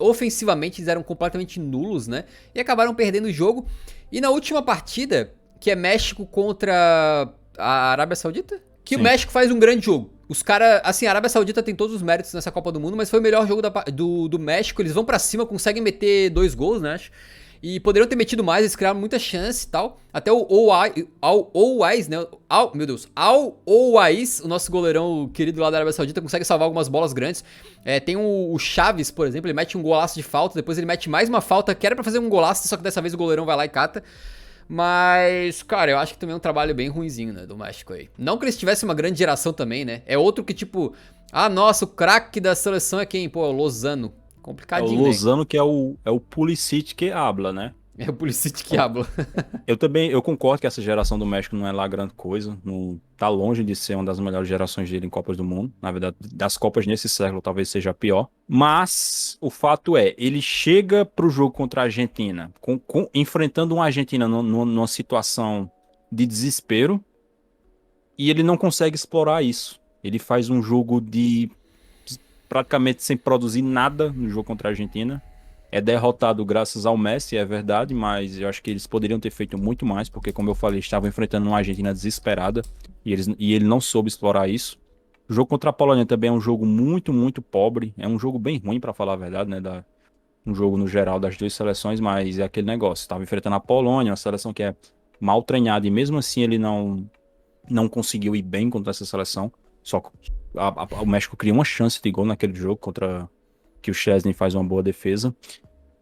ofensivamente eles eram completamente nulos, né? E acabaram perdendo o jogo. E na última partida, que é México contra a Arábia Saudita, que o Sim. México faz um grande jogo. Os caras, assim, a Arábia Saudita tem todos os méritos nessa Copa do Mundo, mas foi o melhor jogo do México. Eles vão pra cima, conseguem meter 2 gols, né, acho. E poderiam ter metido mais, eles criaram muita chance e tal. Até o Owais, né? Meu Deus, Owais, o nosso goleirão querido lá da Arábia Saudita, consegue salvar algumas bolas grandes. Tem o Chaves, por exemplo, ele mete um golaço de falta, depois ele mete mais uma falta, que era pra fazer um golaço, só que dessa vez o goleirão vai lá e cata. Mas, cara, eu acho que também é um trabalho bem ruinzinho, né, do México aí. Não que eles tivessem uma grande geração também, né? É outro que, tipo, nossa, o craque da seleção é quem? Pô, é o Lozano. É o Complicadinho, né? Lozano que é o Pulisic que habla, né? É o Pulisic que habla. Eu também, eu concordo que essa geração do México não é lá grande coisa, não tá longe de ser uma das melhores gerações dele em Copas do Mundo. Na verdade, das Copas nesse século talvez seja a pior. Mas o fato é, ele chega pro jogo contra a Argentina, enfrentando uma Argentina numa situação de desespero, e ele não consegue explorar isso. Ele faz um jogo de praticamente sem produzir nada no jogo contra a Argentina. É derrotado graças ao Messi, é verdade, mas eu acho que eles poderiam ter feito muito mais, porque, como eu falei, estavam enfrentando uma Argentina desesperada e ele não soube explorar isso. O jogo contra a Polônia também é um jogo muito, muito pobre. É um jogo bem ruim, para falar a verdade, né? Um jogo no geral das duas seleções, mas é aquele negócio. Estava enfrentando a Polônia, uma seleção que é mal treinada, e mesmo assim ele não conseguiu ir bem contra essa seleção. Só que o México cria uma chance de gol naquele jogo contra que o Szczesny faz uma boa defesa.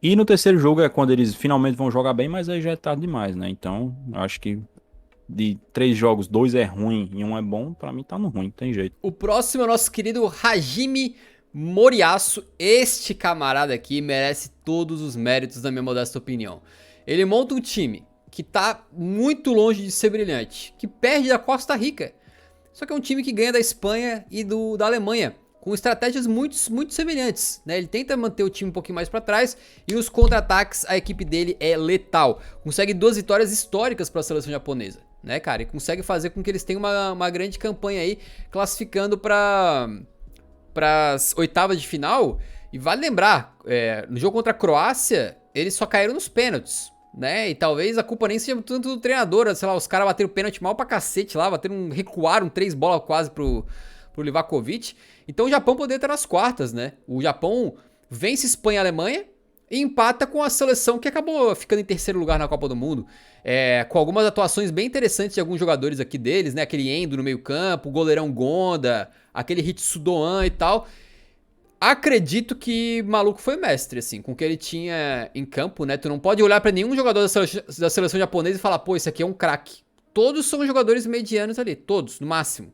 E no terceiro jogo é quando eles finalmente vão jogar bem, mas aí já é tarde demais, né? Então, eu acho que de 3 jogos, 2 é ruim e 1 é bom, pra mim tá no ruim, não tem jeito. O próximo é o nosso querido Hajime Moriyasu. Este camarada aqui merece todos os méritos, na minha modesta opinião. Ele monta um time que tá muito longe de ser brilhante, que perde da Costa Rica. Só que é um time que ganha da Espanha e da Alemanha, com estratégias muito, muito semelhantes, né? Ele tenta manter o time um pouquinho mais pra trás e os contra-ataques, a equipe dele é letal. Consegue 2 vitórias históricas para a seleção japonesa, né, cara? E consegue fazer com que eles tenham uma grande campanha aí, classificando para as oitavas de final. E vale lembrar, no jogo contra a Croácia, eles só caíram nos pênaltis, né? E talvez a culpa nem seja tanto do treinador, sei lá, os caras bateram pênalti mal pra cacete lá, recuaram 3 bolas quase pro Livakovic. Então o Japão poderia estar nas quartas, né? O Japão vence Espanha e Alemanha e empata com a seleção que acabou ficando em terceiro lugar na Copa do Mundo. Com algumas atuações bem interessantes de alguns jogadores aqui deles, né? Aquele Endo no meio campo, o goleirão Gonda, aquele Hitsu Doan e tal. Acredito que o maluco foi mestre, assim, com o que ele tinha em campo, né? Tu não pode olhar pra nenhum jogador da seleção japonesa e falar, pô, esse aqui é um craque. Todos são jogadores medianos ali, todos, no máximo.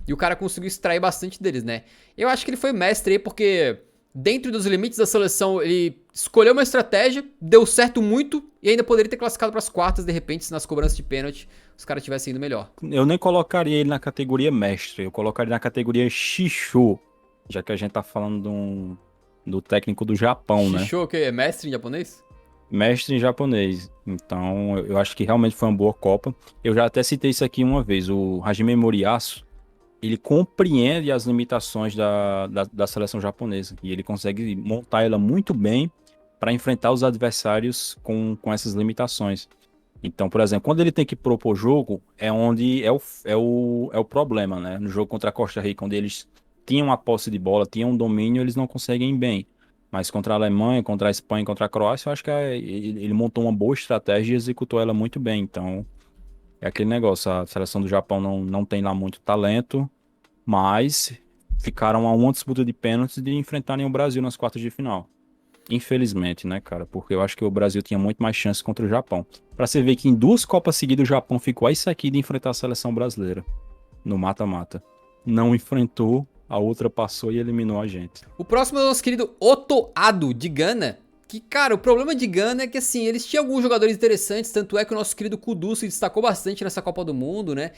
E o cara conseguiu extrair bastante deles, né? Eu acho que ele foi mestre aí porque, dentro dos limites da seleção, ele escolheu uma estratégia, deu certo muito e ainda poderia ter classificado para as quartas, de repente, se nas cobranças de pênalti os caras tivessem ido melhor. Eu nem colocaria ele na categoria mestre, eu colocaria na categoria Shisho, já que a gente tá falando do técnico do Japão, né? Shisho, o quê? É mestre em japonês? Mestre em japonês. Então, eu acho que realmente foi uma boa Copa. Eu já até citei isso aqui uma vez. O Hajime Moriyasu, ele compreende as limitações da seleção japonesa. E ele consegue montar ela muito bem para enfrentar os adversários com essas limitações. Então, por exemplo, quando ele tem que propor jogo, é onde é o problema, né? No jogo contra a Costa Rica, onde eles tinham a posse de bola, tinham um domínio, eles não conseguem ir bem. Mas contra a Alemanha, contra a Espanha, contra a Croácia, eu acho que ele montou uma boa estratégia e executou ela muito bem. Então, é aquele negócio, a seleção do Japão não tem lá muito talento, mas ficaram a uma disputa de pênaltis de enfrentarem o Brasil nas quartas de final. Infelizmente, né, cara? Porque eu acho que o Brasil tinha muito mais chance contra o Japão. Pra você ver que em 2 Copas seguidas o Japão ficou a isso aqui de enfrentar a seleção brasileira no mata-mata. Não enfrentou, a outra passou e eliminou a gente. O próximo é o nosso querido Otto Addo, de Gana, Que, cara, o problema de Gana é que, assim, eles tinham alguns jogadores interessantes, tanto é que o nosso querido Kudu se destacou bastante nessa Copa do Mundo, né?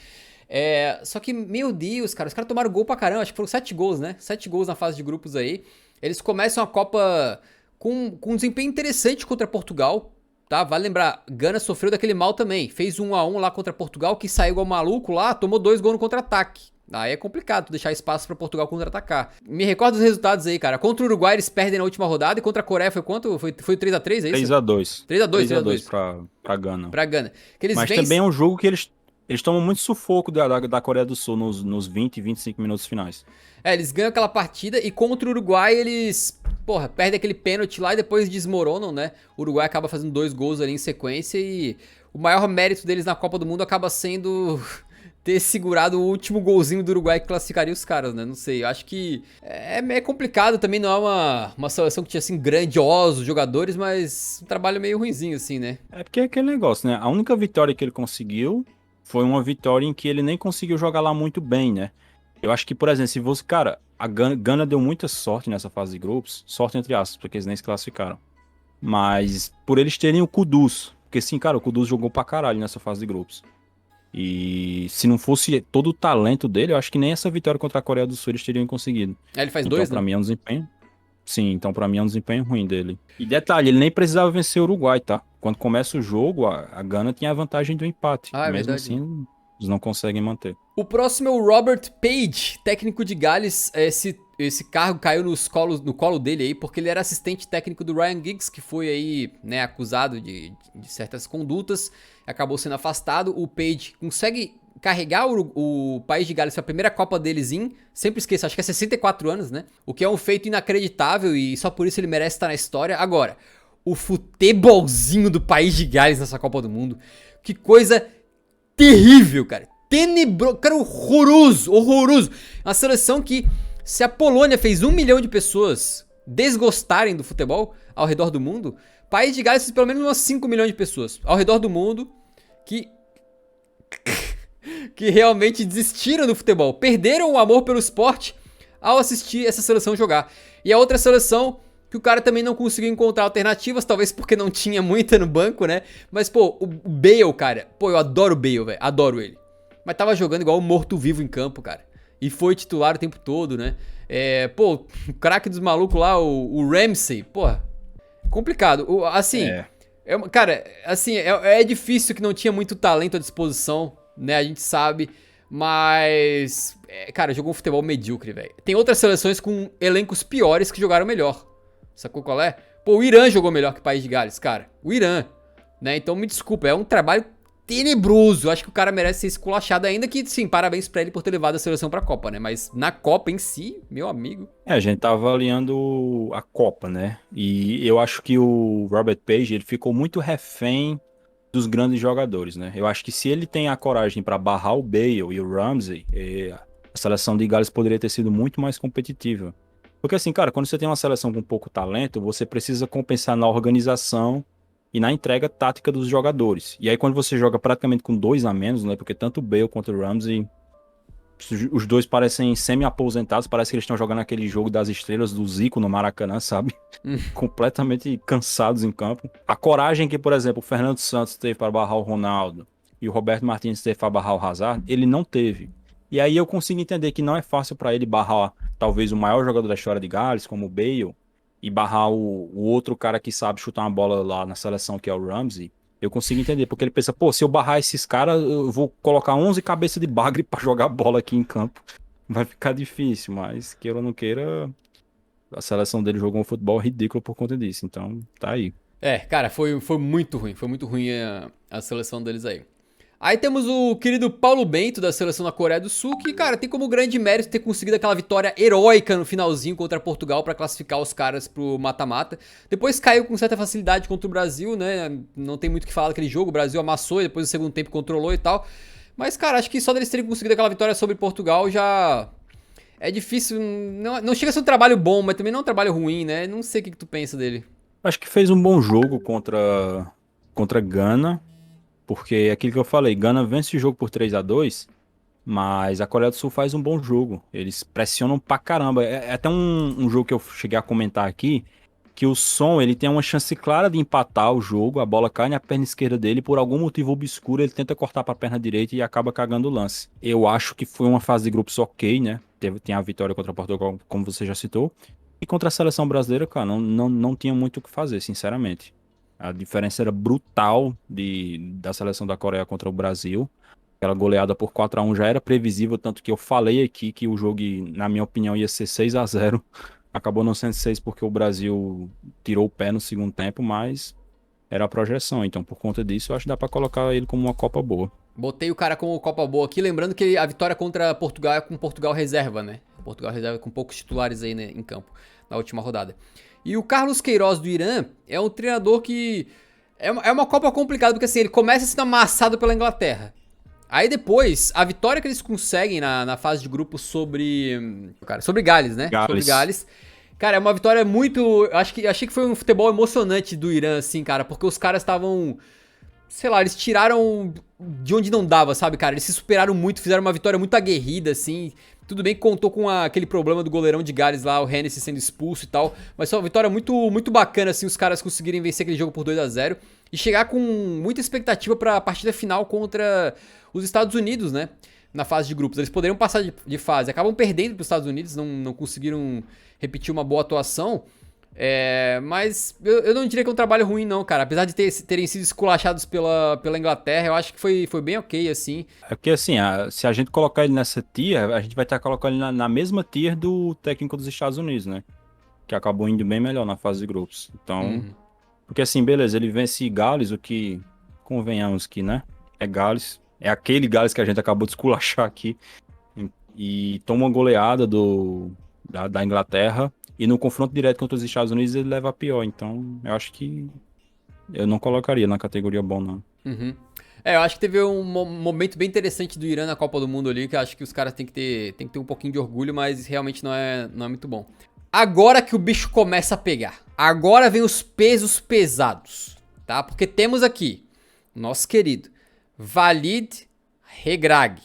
Só que, meu Deus, cara, os caras tomaram gol pra caramba, acho que foram 7 gols, né? 7 gols na fase de grupos aí. Eles começam a Copa com um desempenho interessante contra Portugal, tá? Vale lembrar, Gana sofreu daquele mal também. Fez 1-1 lá contra Portugal, que saiu igual maluco lá, tomou 2 gols no contra-ataque. Aí é complicado deixar espaço pra Portugal contra-atacar. Me recorda os resultados aí, cara. Contra o Uruguai eles perdem na última rodada e contra a Coreia foi quanto? Foi 3x3, é isso? 3x2. 3x2, 3x2 3x2. pra Gana. Pra Gana. Que eles Mas também é um jogo que eles tomam muito sufoco da Coreia do Sul nos 20 e 25 minutos finais. Eles ganham aquela partida e contra o Uruguai eles, porra, perdem aquele pênalti lá e depois desmoronam, né? O Uruguai acaba fazendo 2 gols ali em sequência e o maior mérito deles na Copa do Mundo acaba sendo ter segurado o último golzinho do Uruguai que classificaria os caras, né? Não sei, eu acho que é complicado também, não é uma seleção que tinha, assim, grandiosos jogadores, mas um trabalho meio ruinzinho, assim, né? É porque é aquele negócio, né? A única vitória que ele conseguiu foi uma vitória em que ele nem conseguiu jogar lá muito bem, né? Eu acho que, por exemplo, se você... Cara, a Gana deu muita sorte nessa fase de grupos. Sorte entre aspas, porque eles nem se classificaram. Mas por eles terem o Kudus. Porque sim, cara, o Kudus jogou pra caralho nessa fase de grupos. E se não fosse todo o talento dele, eu acho que nem essa vitória contra a Coreia do Sul eles teriam conseguido. Ele faz Então, 2, pra né? mim é um desempenho. Sim, então pra mim é um desempenho ruim dele. E detalhe, ele nem precisava vencer o Uruguai, tá? Quando começa o jogo, a Gana tinha a vantagem do empate. Ah, é Mesmo verdade. assim, eles não conseguem manter. O próximo é o Robert Page, técnico de Gales. Esse cargo caiu no colo dele aí, porque ele era assistente técnico do Ryan Giggs, que foi aí, né, acusado de certas condutas, acabou sendo afastado. O Page consegue carregar o país de Gales para a primeira Copa deles sempre esqueço, acho que é 64 anos, né? O que é um feito inacreditável e só por isso ele merece estar na história. Agora, o futebolzinho do país de Gales nessa Copa do Mundo, que coisa terrível, cara. Tenebroso, cara, horroroso, horroroso. Uma seleção que, se a Polônia fez 1 milhão de pessoas desgostarem do futebol ao redor do mundo, o país de Gales fez pelo menos umas 5 milhões de pessoas ao redor do mundo que realmente desistiram do futebol, perderam o amor pelo esporte ao assistir essa seleção jogar. E a outra seleção que o cara também não conseguiu encontrar alternativas, talvez porque não tinha muita no banco, né? Mas, pô, o Bale, cara, pô, eu adoro o Bale, velho, adoro ele. Mas tava jogando igual um morto-vivo em campo, cara. E foi titular o tempo todo, né? Pô, o craque dos malucos lá, o Ramsey, porra, complicado. Assim, cara, assim, é difícil que não tinha muito talento à disposição, né? A gente sabe. Mas, cara, jogou um futebol medíocre, velho. Tem outras seleções com elencos piores que jogaram melhor. Sacou qual é? Pô, o Irã jogou melhor que o País de Gales, cara. O Irã, né? Então me desculpa, é um trabalho tenebroso. Acho que o cara merece ser esculachado ainda que, sim, parabéns pra ele por ter levado a seleção pra Copa, né? Mas na Copa em si, meu amigo... A gente tá avaliando a Copa, né? E eu acho que o Robert Page, ele ficou muito refém dos grandes jogadores, né? Eu acho que se ele tem a coragem pra barrar o Bale e o Ramsey, a seleção de Gales poderia ter sido muito mais competitiva. Porque assim, cara, quando você tem uma seleção com pouco talento, você precisa compensar na organização e na entrega tática dos jogadores. E aí quando você joga praticamente com 2 a menos, né? Porque tanto o Bale quanto o Ramsey, os dois parecem semi-aposentados, parece que eles estão jogando aquele jogo das estrelas do Zico no Maracanã, sabe? Completamente cansados em campo. A coragem que, por exemplo, o Fernando Santos teve para barrar o Ronaldo e o Roberto Martínez teve para barrar o Hazard, ele não teve. E aí eu consigo entender que não é fácil para ele barrar talvez o maior jogador da história de Gales, como o Bale, e barrar o outro cara que sabe chutar uma bola lá na seleção, que é o Ramsey. Eu consigo entender, porque ele pensa, pô, se eu barrar esses caras, eu vou colocar 11 cabeças de bagre pra jogar bola aqui em campo. Vai ficar difícil, mas queira ou não queira, a seleção dele jogou um futebol ridículo por conta disso, então tá aí. Cara, foi muito ruim a seleção deles aí. Aí temos o querido Paulo Bento, da seleção da Coreia do Sul, que, cara, tem como grande mérito ter conseguido aquela vitória heróica no finalzinho contra Portugal pra classificar os caras pro mata-mata. Depois caiu com certa facilidade contra o Brasil, né? Não tem muito o que falar daquele jogo, o Brasil amassou e depois no segundo tempo controlou e tal. Mas, cara, acho que só deles terem conseguido aquela vitória sobre Portugal já... É difícil, não chega a ser um trabalho bom, mas também não é um trabalho ruim, né? Não sei o que tu pensa dele. Acho que fez um bom jogo contra Gana, porque é aquilo que eu falei, Gana vence o jogo por 3-2, mas a Coreia do Sul faz um bom jogo. Eles pressionam pra caramba. É até um jogo que eu cheguei a comentar aqui, que o Son, ele tem uma chance clara de empatar o jogo, a bola cai na perna esquerda dele, por algum motivo obscuro ele tenta cortar para a perna direita e acaba cagando o lance. Eu acho que foi uma fase de grupos ok, né? Tem a vitória contra Portugal, como você já citou, e contra a seleção brasileira, cara, não tinha muito o que fazer, sinceramente. A diferença era brutal da seleção da Coreia contra o Brasil. Aquela goleada por 4-1 já era previsível, tanto que eu falei aqui que o jogo, na minha opinião, ia ser 6-0. Acabou não sendo 6 porque o Brasil tirou o pé no segundo tempo, mas era a projeção. Então, por conta disso, eu acho que dá pra colocar ele como uma Copa boa. Botei o cara como Copa boa aqui, lembrando que a vitória contra Portugal é com Portugal reserva, né? Portugal reserva com poucos titulares aí, né, em campo, na última rodada. E o Carlos Queiroz do Irã é um treinador que é uma Copa complicada, porque assim, ele começa sendo amassado pela Inglaterra. Aí depois, a vitória que eles conseguem na fase de grupo sobre Gales, né? Sobre Gales. Gales. Cara, é uma vitória muito. Achei que foi um futebol emocionante do Irã, assim, cara, porque os caras estavam. Sei lá, eles tiraram de onde não dava, sabe, cara? Eles se superaram muito, fizeram uma vitória muito aguerrida, assim. Tudo bem que contou com aquele problema do goleirão de Gales lá, o Hennessy sendo expulso e tal. Mas foi uma vitória muito, muito bacana, assim, os caras conseguirem vencer aquele jogo por 2-0 e chegar com muita expectativa pra partida final contra os Estados Unidos, né? Na fase de grupos. Eles poderiam passar de fase, acabam perdendo pros Estados Unidos, não conseguiram repetir uma boa atuação. Mas eu não diria que é um trabalho ruim, não, cara. Apesar de terem sido esculachados pela Inglaterra, eu acho que foi bem ok, assim. É porque, assim, se a gente colocar ele nessa tier, a gente vai estar colocando ele na mesma tier do técnico dos Estados Unidos, né? Que acabou indo bem melhor na fase de grupos. Então, Uhum. porque assim, beleza, ele vence Gales, o que, convenhamos que, né? É Gales. É aquele Gales que a gente acabou de esculachar aqui. E toma uma goleada da Inglaterra. E no confronto direto contra os Estados Unidos ele leva a pior. Então, eu acho que eu não colocaria na categoria bom, não. Uhum. Eu acho que teve um momento bem interessante do Irã na Copa do Mundo ali, que eu acho que os caras têm que ter um pouquinho de orgulho, mas realmente não é muito bom. Agora que o bicho começa a pegar. Agora vem os pesos pesados, tá? Porque temos aqui o nosso querido Walid Regragui.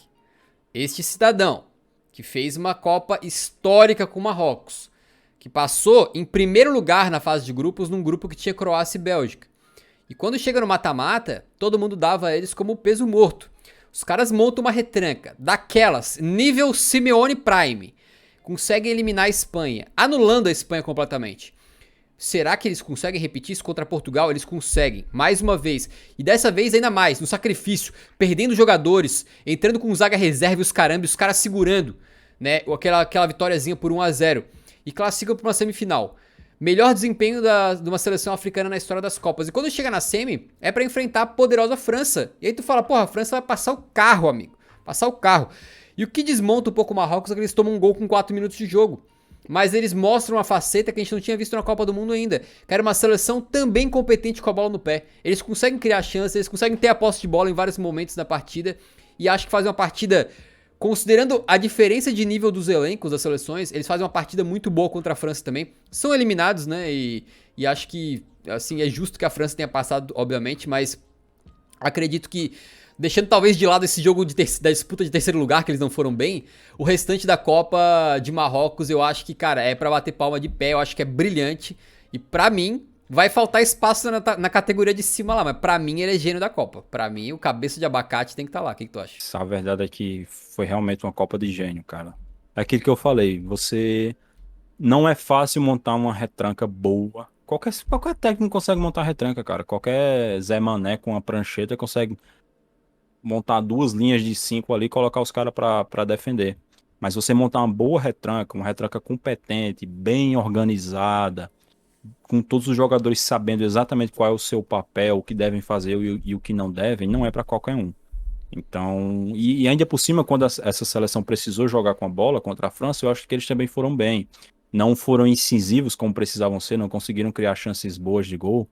Este cidadão que fez uma Copa histórica com o Marrocos, que passou em primeiro lugar na fase de grupos num grupo que tinha Croácia e Bélgica. E quando chega no mata-mata, todo mundo dava eles como peso morto. Os caras montam uma retranca daquelas, nível Simeone Prime. Conseguem eliminar a Espanha, anulando a Espanha completamente. Será que eles conseguem repetir isso contra Portugal? Eles conseguem, mais uma vez. E dessa vez ainda mais, no sacrifício, perdendo jogadores, entrando com zaga reserva e os caramba, e os caras segurando, né? Aquela vitóriazinha por 1-0. E classificam para uma semifinal. Melhor desempenho de uma seleção africana na história das Copas. E quando chega na semi, é pra enfrentar a poderosa França. E aí tu fala, porra, a França vai passar o carro, amigo. Passar o carro. E o que desmonta um pouco o Marrocos é que eles tomam um gol com 4 minutos de jogo. Mas eles mostram uma faceta que a gente não tinha visto na Copa do Mundo ainda. Que era uma seleção também competente com a bola no pé. Eles conseguem criar chances, eles conseguem ter a posse de bola em vários momentos da partida. E acho que fazem uma partida... Considerando a diferença de nível dos elencos das seleções, eles fazem uma partida muito boa contra a França também. São eliminados, né? E acho que, assim, é justo que a França tenha passado, obviamente, mas acredito que, deixando talvez de lado esse jogo da disputa de terceiro lugar, que eles não foram bem, o restante da Copa de Marrocos, eu acho que, cara, é pra bater palma de pé, eu acho que é brilhante. E pra mim, vai faltar espaço na categoria de cima lá, mas pra mim ele é gênio da Copa. Pra mim, o cabeça de abacate tem que estar lá. O que tu acha? A verdade é que foi realmente uma Copa de gênio, cara. É aquilo que eu falei, não é fácil montar uma retranca boa. Qualquer técnico consegue montar retranca, cara. Qualquer Zé Mané com uma prancheta consegue montar 2 linhas de 5 ali e colocar os caras pra defender. Mas você montar uma retranca competente, bem organizada, com todos os jogadores sabendo exatamente qual é o seu papel, o que devem fazer e o que não devem, não é para qualquer um. Então, e ainda por cima, quando essa seleção precisou jogar com a bola contra a França, eu acho que eles também foram bem. Não foram incisivos como precisavam ser, não conseguiram criar chances boas de gol,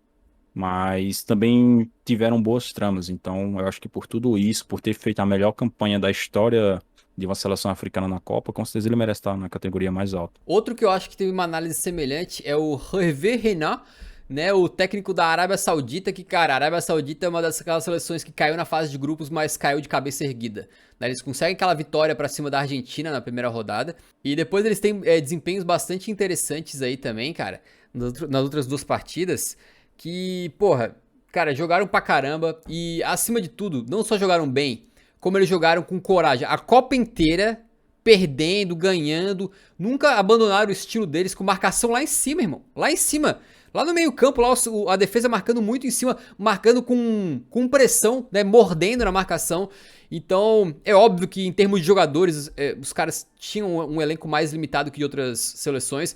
mas também tiveram boas tramas. Então, eu acho que por tudo isso, por ter feito a melhor campanha da história de uma seleção africana na Copa, com certeza ele merece estar na categoria mais alta. Outro que eu acho que teve uma análise semelhante é o Hervé Renard, né, o técnico da Arábia Saudita, que, cara, a Arábia Saudita é uma daquelas seleções que caiu na fase de grupos, mas caiu de cabeça erguida. Né, eles conseguem aquela vitória pra cima da Argentina na primeira rodada, e depois eles têm desempenhos bastante interessantes aí também, cara, nas outras duas partidas, que, porra, cara, jogaram pra caramba, e acima de tudo, não só jogaram bem, como eles jogaram com coragem. A Copa inteira, perdendo, ganhando, nunca abandonaram o estilo deles com marcação lá em cima, irmão. Lá em cima. Lá no meio campo, lá a defesa marcando muito em cima, marcando com pressão, né, mordendo na marcação. Então, é óbvio que em termos de jogadores, os caras tinham um elenco mais limitado que de outras seleções.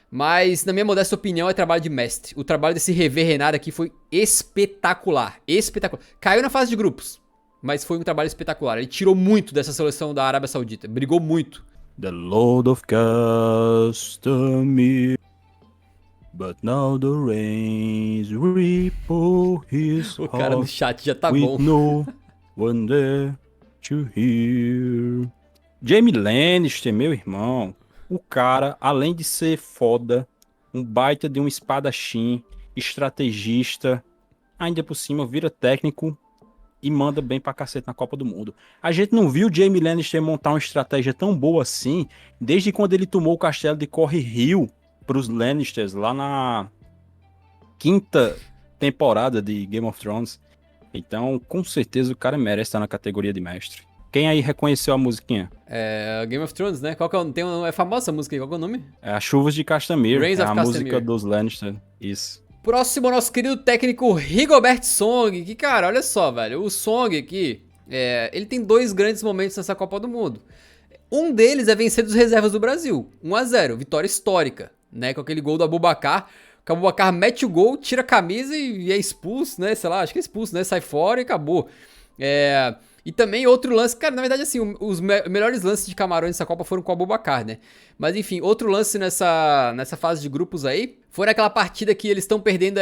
Mas, na minha modesta opinião, é trabalho de mestre. O trabalho desse Hervé Renard aqui foi espetacular. Espetacular. Caiu na fase de grupos, mas foi um trabalho espetacular. Ele tirou muito dessa seleção da Arábia Saudita. Brigou muito. The Lord of Castamere, but now the rains ripple his O cara no heart chat já tá with bom. no one there to hear. Jaime Lannister, meu irmão, o cara, além de ser foda, um baita de um espadachim, estrategista, ainda por cima vira técnico e manda bem pra cacete na Copa do Mundo. A gente não viu o Jaime Lannister montar uma estratégia tão boa assim desde quando ele tomou o castelo de Corre Hill pros Lannisters lá na quinta temporada de Game of Thrones. Então, com certeza o cara merece estar na categoria de mestre. Quem aí reconheceu a musiquinha? É Game of Thrones, né? Qual que é, é famosa essa música aí, qual que é o nome? É a Chuvas de Castamere, Rains é of a Castamere. música dos Lannister. Isso. Próximo, nosso querido técnico Rigobert Song, que, cara, olha só, velho, o Song aqui, ele tem dois grandes momentos nessa Copa do Mundo. Um deles é vencer dos reservas do Brasil, 1-0, vitória histórica, né, com aquele gol do Aboubakar, que o Aboubakar mete o gol, tira a camisa e é expulso, né, sei lá, acho que é expulso, né, sai fora e acabou. E também outro lance, cara, na verdade assim, os melhores lances de Camarões nessa Copa foram com o Aboubakar, né? Mas enfim, outro lance nessa fase de grupos aí, foi naquela partida que eles estão perdendo,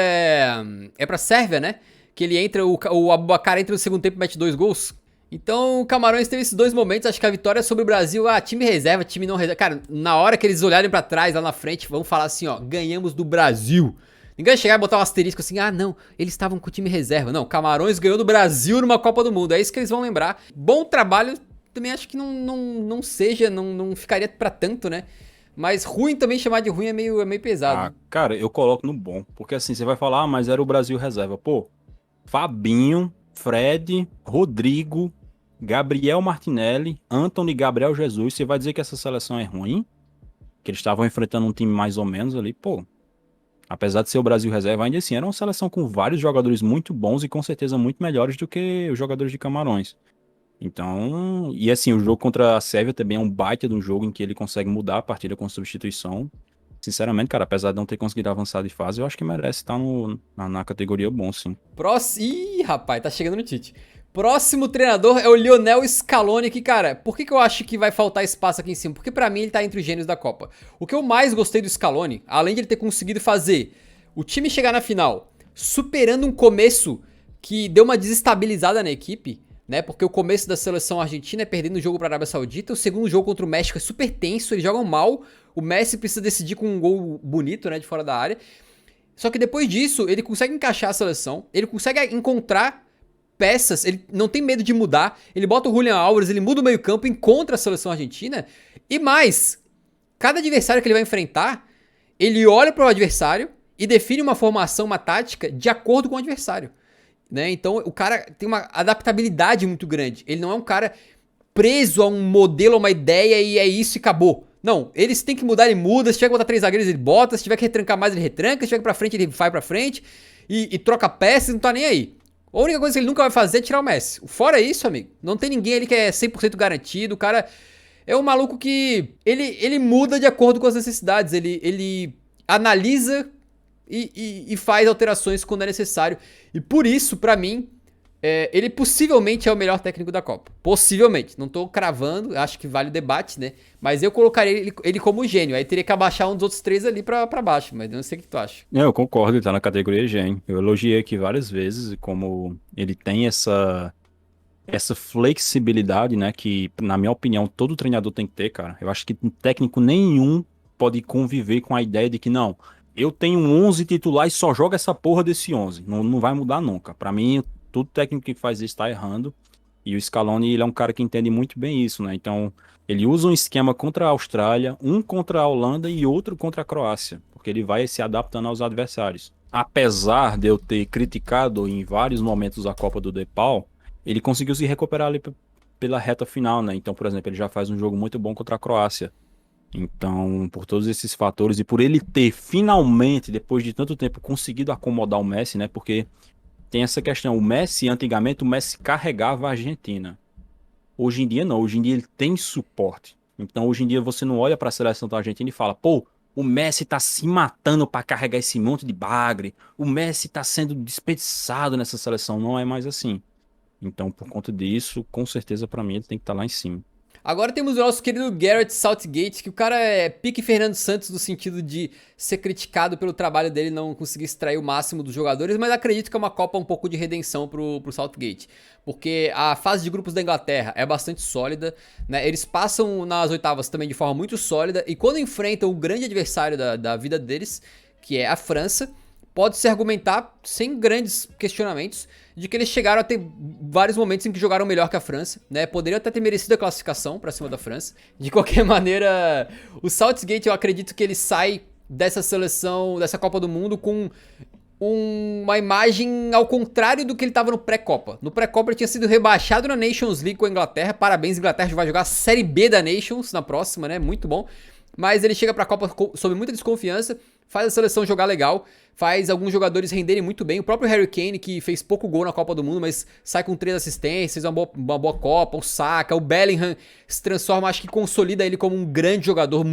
pra Sérvia, né? Que ele entra, o Aboubakar entra no segundo tempo e mete 2 gols. Então o Camarões teve esses dois momentos, acho que a vitória sobre o Brasil, time reserva, time não reserva. Cara, na hora que eles olharem pra trás, lá na frente, vão falar assim, ó, ganhamos do Brasil. Ninguém vai chegar e botar um asterisco assim, não, eles estavam com o time reserva. Não, Camarões ganhou do Brasil numa Copa do Mundo, é isso que eles vão lembrar. Bom trabalho, também acho que não ficaria pra tanto, né? Mas ruim também, chamar de ruim é meio pesado. Cara, eu coloco no bom, porque assim, você vai falar, mas era o Brasil reserva. Pô, Fabinho, Fred, Rodrigo, Gabriel Martinelli, Antony, Gabriel Jesus, você vai dizer que essa seleção é ruim? Que eles estavam enfrentando um time mais ou menos ali, pô. Apesar de ser o Brasil reserva, ainda assim, era uma seleção com vários jogadores muito bons e com certeza muito melhores do que os jogadores de Camarões. Então, e assim, o jogo contra a Sérvia também é um baita de um jogo em que ele consegue mudar a partida com substituição. Sinceramente, cara, apesar de não ter conseguido avançar de fase, eu acho que merece estar na categoria bom, sim. Ih, rapaz, tá chegando no Tite. Próximo treinador é o Lionel Scaloni, que, cara, por que eu acho que vai faltar espaço aqui em cima? Porque pra mim ele tá entre os gênios da Copa. O que eu mais gostei do Scaloni, além de ele ter conseguido fazer o time chegar na final, superando um começo que deu uma desestabilizada na equipe, né? Porque o começo da seleção argentina é perdendo o jogo pra Arábia Saudita, o segundo jogo contra o México é super tenso, eles jogam mal, o Messi precisa decidir com um gol bonito, né, de fora da área. Só que depois disso, ele consegue encaixar a seleção, ele consegue encontrar peças, ele não tem medo de mudar, ele bota o Julián Álvares, ele muda o meio campo, encontra a seleção argentina, e mais, cada adversário que ele vai enfrentar, ele olha para o adversário e define uma formação, uma tática de acordo com o adversário, né? Então o cara tem uma adaptabilidade muito grande, ele não é um cara preso a um modelo, a uma ideia e é isso e acabou. Não, eles têm que mudar, ele muda, se tiver que botar 3 zagueiros ele bota, se tiver que retrancar mais ele retranca, se tiver que ir pra frente ele vai pra frente e troca peças, não tá nem aí. A única coisa que ele nunca vai fazer é tirar o Messi. Fora isso, amigo, não tem ninguém ali que é 100% garantido. O cara é um maluco que ele muda de acordo com as necessidades. Ele analisa e faz alterações quando é necessário. E por isso, pra mim, ele possivelmente é o melhor técnico da Copa. Possivelmente. Não tô cravando, acho que vale o debate, né? Mas eu colocaria ele como gênio. Aí teria que abaixar um dos outros 3 ali pra baixo. Mas eu não sei o que tu acha. Eu concordo, ele tá na categoria gênio. Eu elogiei aqui várias vezes como ele tem essa flexibilidade, né? Que, na minha opinião, todo treinador tem que ter, cara. Eu acho que técnico nenhum pode conviver com a ideia de que, não, eu tenho um 11 titular e só joga essa porra desse 11. Não, não vai mudar nunca. Pra mim, todo técnico que faz isso tá errando. E o Scaloni, ele é um cara que entende muito bem isso, né? Então, ele usa um esquema contra a Austrália, um contra a Holanda e outro contra a Croácia, porque ele vai se adaptando aos adversários. Apesar de eu ter criticado em vários momentos a Copa do Nepal, ele conseguiu se recuperar ali pela reta final, né? Então, por exemplo, ele já faz um jogo muito bom contra a Croácia. Então, por todos esses fatores e por ele ter finalmente, depois de tanto tempo, conseguido acomodar o Messi, né? Porque tem essa questão, o Messi, antigamente, o Messi carregava a Argentina. Hoje em dia não, hoje em dia ele tem suporte. Então hoje em dia você não olha para a seleção da Argentina e fala, pô, o Messi tá se matando para carregar esse monte de bagre, o Messi tá sendo desperdiçado nessa seleção, não é mais assim. Então por conta disso, com certeza para mim ele tem que estar lá em cima. Agora temos o nosso querido Gareth Southgate, que o cara é pique Fernando Santos no sentido de ser criticado pelo trabalho dele não conseguir extrair o máximo dos jogadores, mas acredito que é uma Copa um pouco de redenção pro Southgate, porque a fase de grupos da Inglaterra é bastante sólida, né? Eles passam nas oitavas também de forma muito sólida, e quando enfrentam o grande adversário da vida deles, que é a França, pode-se argumentar, sem grandes questionamentos, de que eles chegaram a ter vários momentos em que jogaram melhor que a França, né? Poderiam até ter merecido a classificação pra cima da França. De qualquer maneira, o Southgate, eu acredito que ele sai dessa seleção, dessa Copa do Mundo com uma imagem ao contrário do que ele tava no pré-Copa. No pré-Copa ele tinha sido rebaixado na Nations League com a Inglaterra. Parabéns, Inglaterra vai jogar a Série B da Nations na próxima, né? Muito bom. Mas ele chega pra Copa sob muita desconfiança, faz a seleção jogar legal, faz alguns jogadores renderem muito bem. O próprio Harry Kane, que fez pouco gol na Copa do Mundo, mas sai com 3 assistências, uma boa Copa, o Saka, o Bellingham se transforma, acho que consolida ele como um grande jogador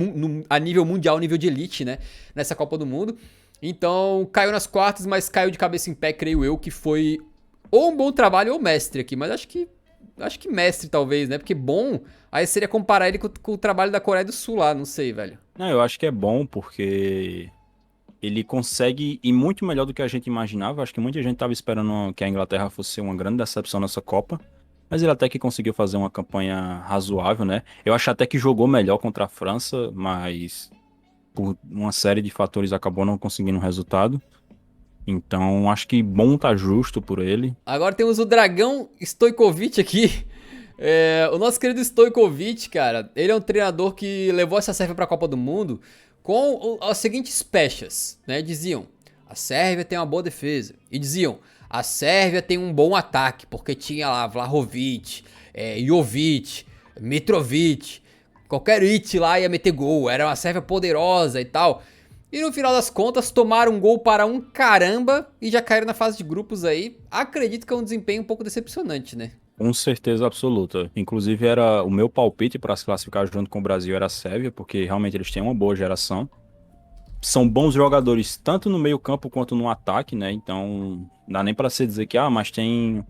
a nível mundial, nível de elite, né, nessa Copa do Mundo. Então, caiu nas quartas, mas caiu de cabeça em pé, creio eu, que foi ou um bom trabalho ou mestre aqui, mas acho que mestre talvez, né, porque bom, aí seria comparar ele com o trabalho da Coreia do Sul lá, não sei, velho. Não, eu acho que é bom porque ele consegue ir muito melhor do que a gente imaginava. Acho que muita gente estava esperando que a Inglaterra fosse uma grande decepção nessa Copa. Mas ele até que conseguiu fazer uma campanha razoável, né? Eu acho até que jogou melhor contra a França, mas por uma série de fatores acabou não conseguindo o resultado. Então acho que bom tá justo por ele. Agora temos o Dragão Stojkovic aqui. O nosso querido Stojkovic, cara, ele é um treinador que levou essa Sérvia para a Copa do Mundo com as seguintes pechas, né? Diziam, a Sérvia tem uma boa defesa. E diziam, a Sérvia tem um bom ataque, porque tinha lá Vlahovic, Jovic, Mitrovic, qualquer it lá ia meter gol, era uma Sérvia poderosa e tal. E no final das contas tomaram um gol para um caramba e já caíram na fase de grupos aí. Acredito que é um desempenho um pouco decepcionante, né? Com certeza absoluta. Inclusive, era o meu palpite para se classificar junto com o Brasil era a Sérvia, porque realmente eles têm uma boa geração. São bons jogadores tanto no meio-campo quanto no ataque, né? Então, não dá nem para se dizer que, mas tem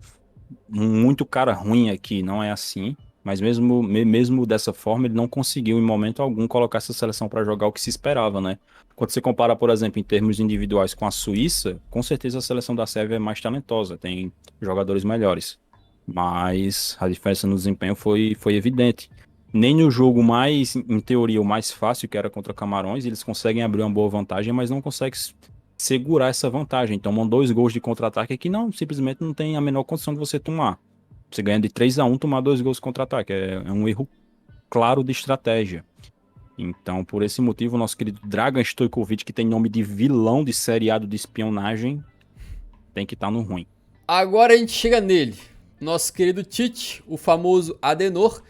muito cara ruim aqui. Não é assim. Mas mesmo dessa forma, ele não conseguiu em momento algum colocar essa seleção para jogar o que se esperava, né? Quando você compara, por exemplo, em termos individuais com a Suíça, com certeza a seleção da Sérvia é mais talentosa, tem jogadores melhores. Mas a diferença no desempenho foi evidente. Nem no jogo mais, em teoria, o mais fácil, que era contra Camarões, eles conseguem abrir uma boa vantagem, mas não conseguem segurar essa vantagem. Tomam 2 gols de contra-ataque que não, simplesmente não tem a menor condição de você tomar. Você ganha de 3-1, tomar 2 gols de contra-ataque. É um erro claro de estratégia. Então, por esse motivo, o nosso querido Dragan Stojkovic, que tem nome de vilão de seriado de espionagem, tem que estar no ruim. Agora a gente chega nele. Nosso querido Tite, o famoso Adenor,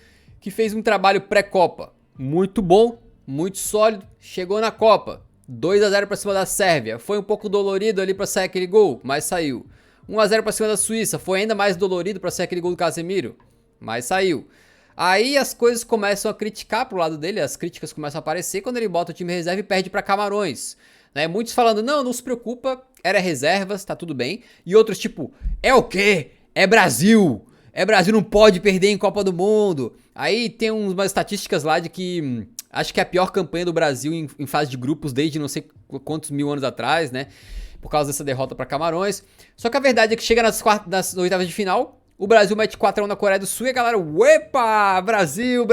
que fez um trabalho pré-Copa muito bom, muito sólido, chegou na Copa, 2-0 pra cima da Sérvia, foi um pouco dolorido ali pra sair aquele gol, mas saiu. 1-0 pra cima da Suíça, foi ainda mais dolorido pra sair aquele gol do Casemiro, mas saiu. Aí as coisas começam a criticar pro lado dele, as críticas começam a aparecer quando ele bota o time reserva e perde pra Camarões. Né? Muitos falando, não se preocupa, era reservas, tá tudo bem. E outros tipo, é o quê? É Brasil! É Brasil, não pode perder em Copa do Mundo. Aí tem umas estatísticas lá de que acho que é a pior campanha do Brasil em fase de grupos desde não sei quantos mil anos atrás, né? Por causa dessa derrota pra Camarões. Só que a verdade é que chega nas oitavas de final, o Brasil mete 4-1 na Coreia do Sul e a galera, uepa, Brasil.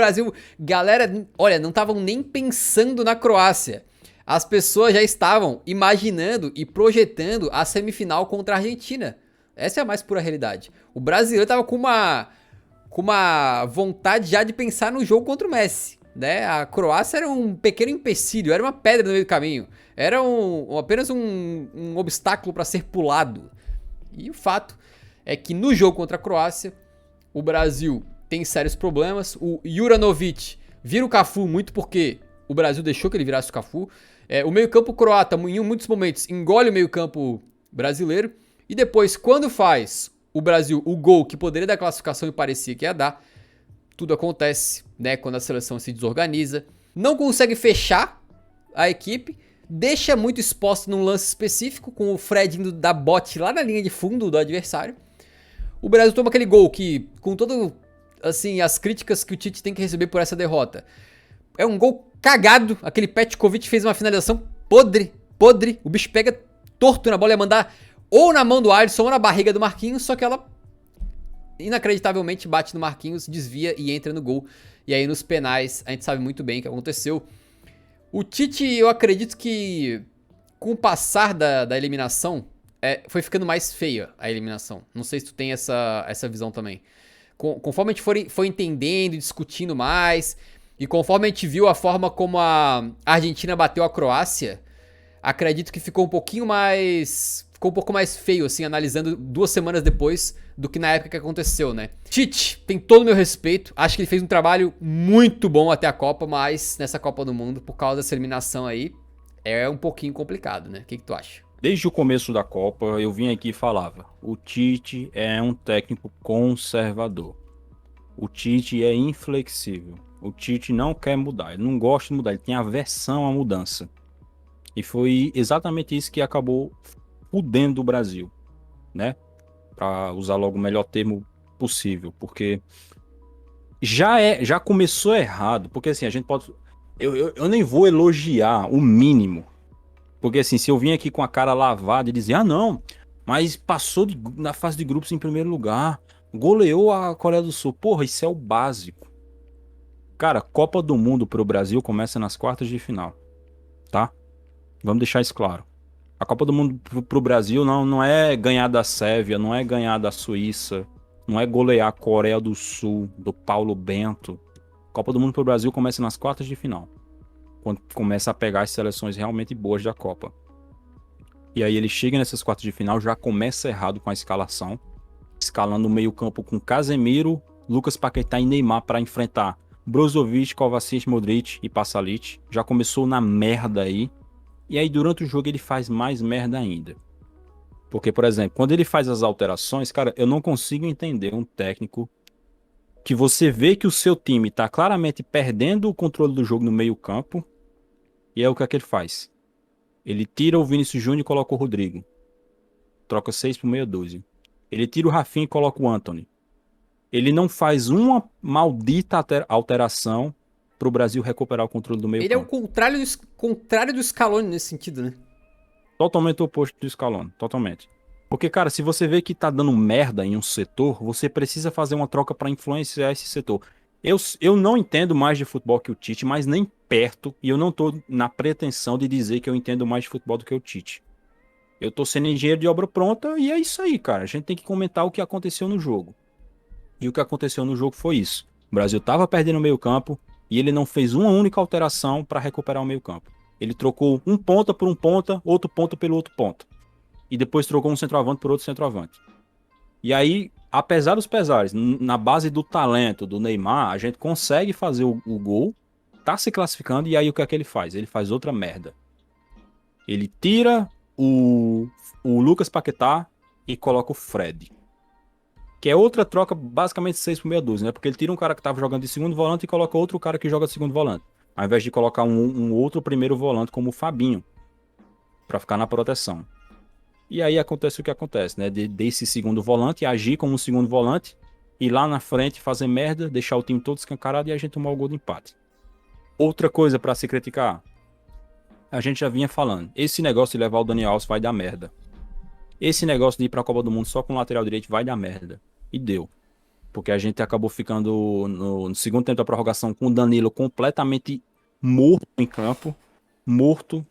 Galera, olha, não estavam nem pensando na Croácia. as pessoas já estavam imaginando e projetando a semifinal contra a Argentina. Essa é a mais pura realidade. O brasileiro tava com uma vontade já de pensar no jogo contra o Messi, né? A Croácia era um pequeno empecilho, era uma pedra no meio do caminho. Era apenas um obstáculo para ser pulado. E o fato é que no jogo contra a Croácia, o Brasil tem sérios problemas. O Juranovic vira o Cafu muito porque o Brasil deixou que ele virasse o Cafu. O meio-campo croata, em muitos momentos, engole o meio-campo brasileiro. E depois, quando faz o Brasil o gol que poderia dar classificação e parecia que ia dar, tudo acontece, né? Quando a seleção se desorganiza, não consegue fechar a equipe, deixa muito exposto num lance específico, com o Fred indo dar bote lá na linha de fundo do adversário. O Brasil toma aquele gol que, com todo, assim, as críticas que o Tite tem que receber por essa derrota, é um gol cagado. Aquele Petkovic fez uma finalização podre. O bicho pega torto na bola, ia mandar ou na mão do Alisson ou na barriga do Marquinhos, só que ela inacreditavelmente bate no Marquinhos, desvia e entra no gol. E aí nos penais a gente sabe muito bem o que aconteceu. O Tite, eu acredito que com o passar da eliminação, foi ficando mais feia a eliminação. Não sei se tu tem essa visão também. Conforme a gente foi entendendo e discutindo mais, e conforme a gente viu a forma como a Argentina bateu a Croácia, acredito que ficou um pouco mais feio, assim, analisando 2 semanas depois do que na época que aconteceu, né? Tite, tem todo o meu respeito. Acho que ele fez um trabalho muito bom até a Copa, mas nessa Copa do Mundo, por causa dessa eliminação aí, é um pouquinho complicado, né? O que tu acha? Desde o começo da Copa, eu vim aqui e falava: o Tite é um técnico conservador. O Tite é inflexível. O Tite não quer mudar, ele não gosta de mudar, ele tem aversão à mudança. E foi exatamente isso que acabou fudendo o Brasil, né? Para usar logo o melhor termo possível, porque já começou errado, porque assim, a gente pode... Eu nem vou elogiar o mínimo, porque assim, se eu vim aqui com a cara lavada e dizer, não, mas passou na fase de grupos em primeiro lugar, goleou a Coreia do Sul, porra, isso é o básico. Cara, Copa do Mundo pro Brasil começa nas quartas de final, tá? Vamos deixar isso claro. A Copa do Mundo pro Brasil não é ganhar da Sérvia, não é ganhar da Suíça, não é golear a Coreia do Sul, do Paulo Bento. A Copa do Mundo pro Brasil começa nas quartas de final, quando começa a pegar as seleções realmente boas da Copa. E aí ele chega nessas quartas de final, já começa errado com a escalação, escalando o meio-campo com Casemiro, Lucas Paquetá e Neymar para enfrentar Brozovic, Kovacic, Modric e Pasalic. Já começou na merda aí. E aí durante o jogo ele faz mais merda ainda. Porque, por exemplo, quando ele faz as alterações, cara, eu não consigo entender um técnico que você vê que o seu time tá claramente perdendo o controle do jogo no meio-campo. E é o que é que ele faz? Ele tira o Vinícius Júnior e coloca o Rodrigo. Troca 6 por meia dúzia. Ele tira o Rafinha e coloca o Antony. Ele não faz uma maldita alteração pro Brasil recuperar o controle do Ele é o meio-campo. contrário do Scaloni nesse sentido, né? Totalmente oposto do Scaloni, totalmente. Porque, cara, se você vê que tá dando merda em um setor, você precisa fazer uma troca para influenciar esse setor. Eu não entendo mais de futebol que o Tite, mas nem perto, e eu não tô na pretensão de dizer que eu entendo mais de futebol do que o Tite. Eu tô sendo engenheiro de obra pronta e é isso aí, cara. A gente tem que comentar o que aconteceu no jogo. E o que aconteceu no jogo foi isso. O Brasil tava perdendo o meio-campo e ele não fez uma única alteração para recuperar o meio-campo. Ele trocou um ponta por um ponta, outro ponta pelo outro ponta. E depois trocou um centroavante por outro centroavante. E aí, apesar dos pesares, na base do talento do Neymar, a gente consegue fazer o gol, tá se classificando, e aí o que é que ele faz? Ele faz outra merda. Ele tira o Lucas Paquetá e coloca o Fred. Que é outra troca, basicamente 6 por meia dúzia, né? Porque ele tira um cara que tava jogando de segundo volante e coloca outro cara que joga de segundo volante. Ao invés de colocar um outro primeiro volante como o Fabinho, pra ficar na proteção. E aí acontece o que acontece, né? Desse segundo volante, agir como um segundo volante, ir lá na frente, fazer merda, deixar o time todo escancarado e a gente tomar o gol de empate. Outra coisa pra se criticar, a gente já vinha falando, esse negócio de levar o Dani Alves vai dar merda. Esse negócio de ir pra Copa do Mundo só com o lateral direito vai dar merda. E deu. Porque a gente acabou ficando no segundo tempo da prorrogação com o Danilo completamente morto em campo. Morto.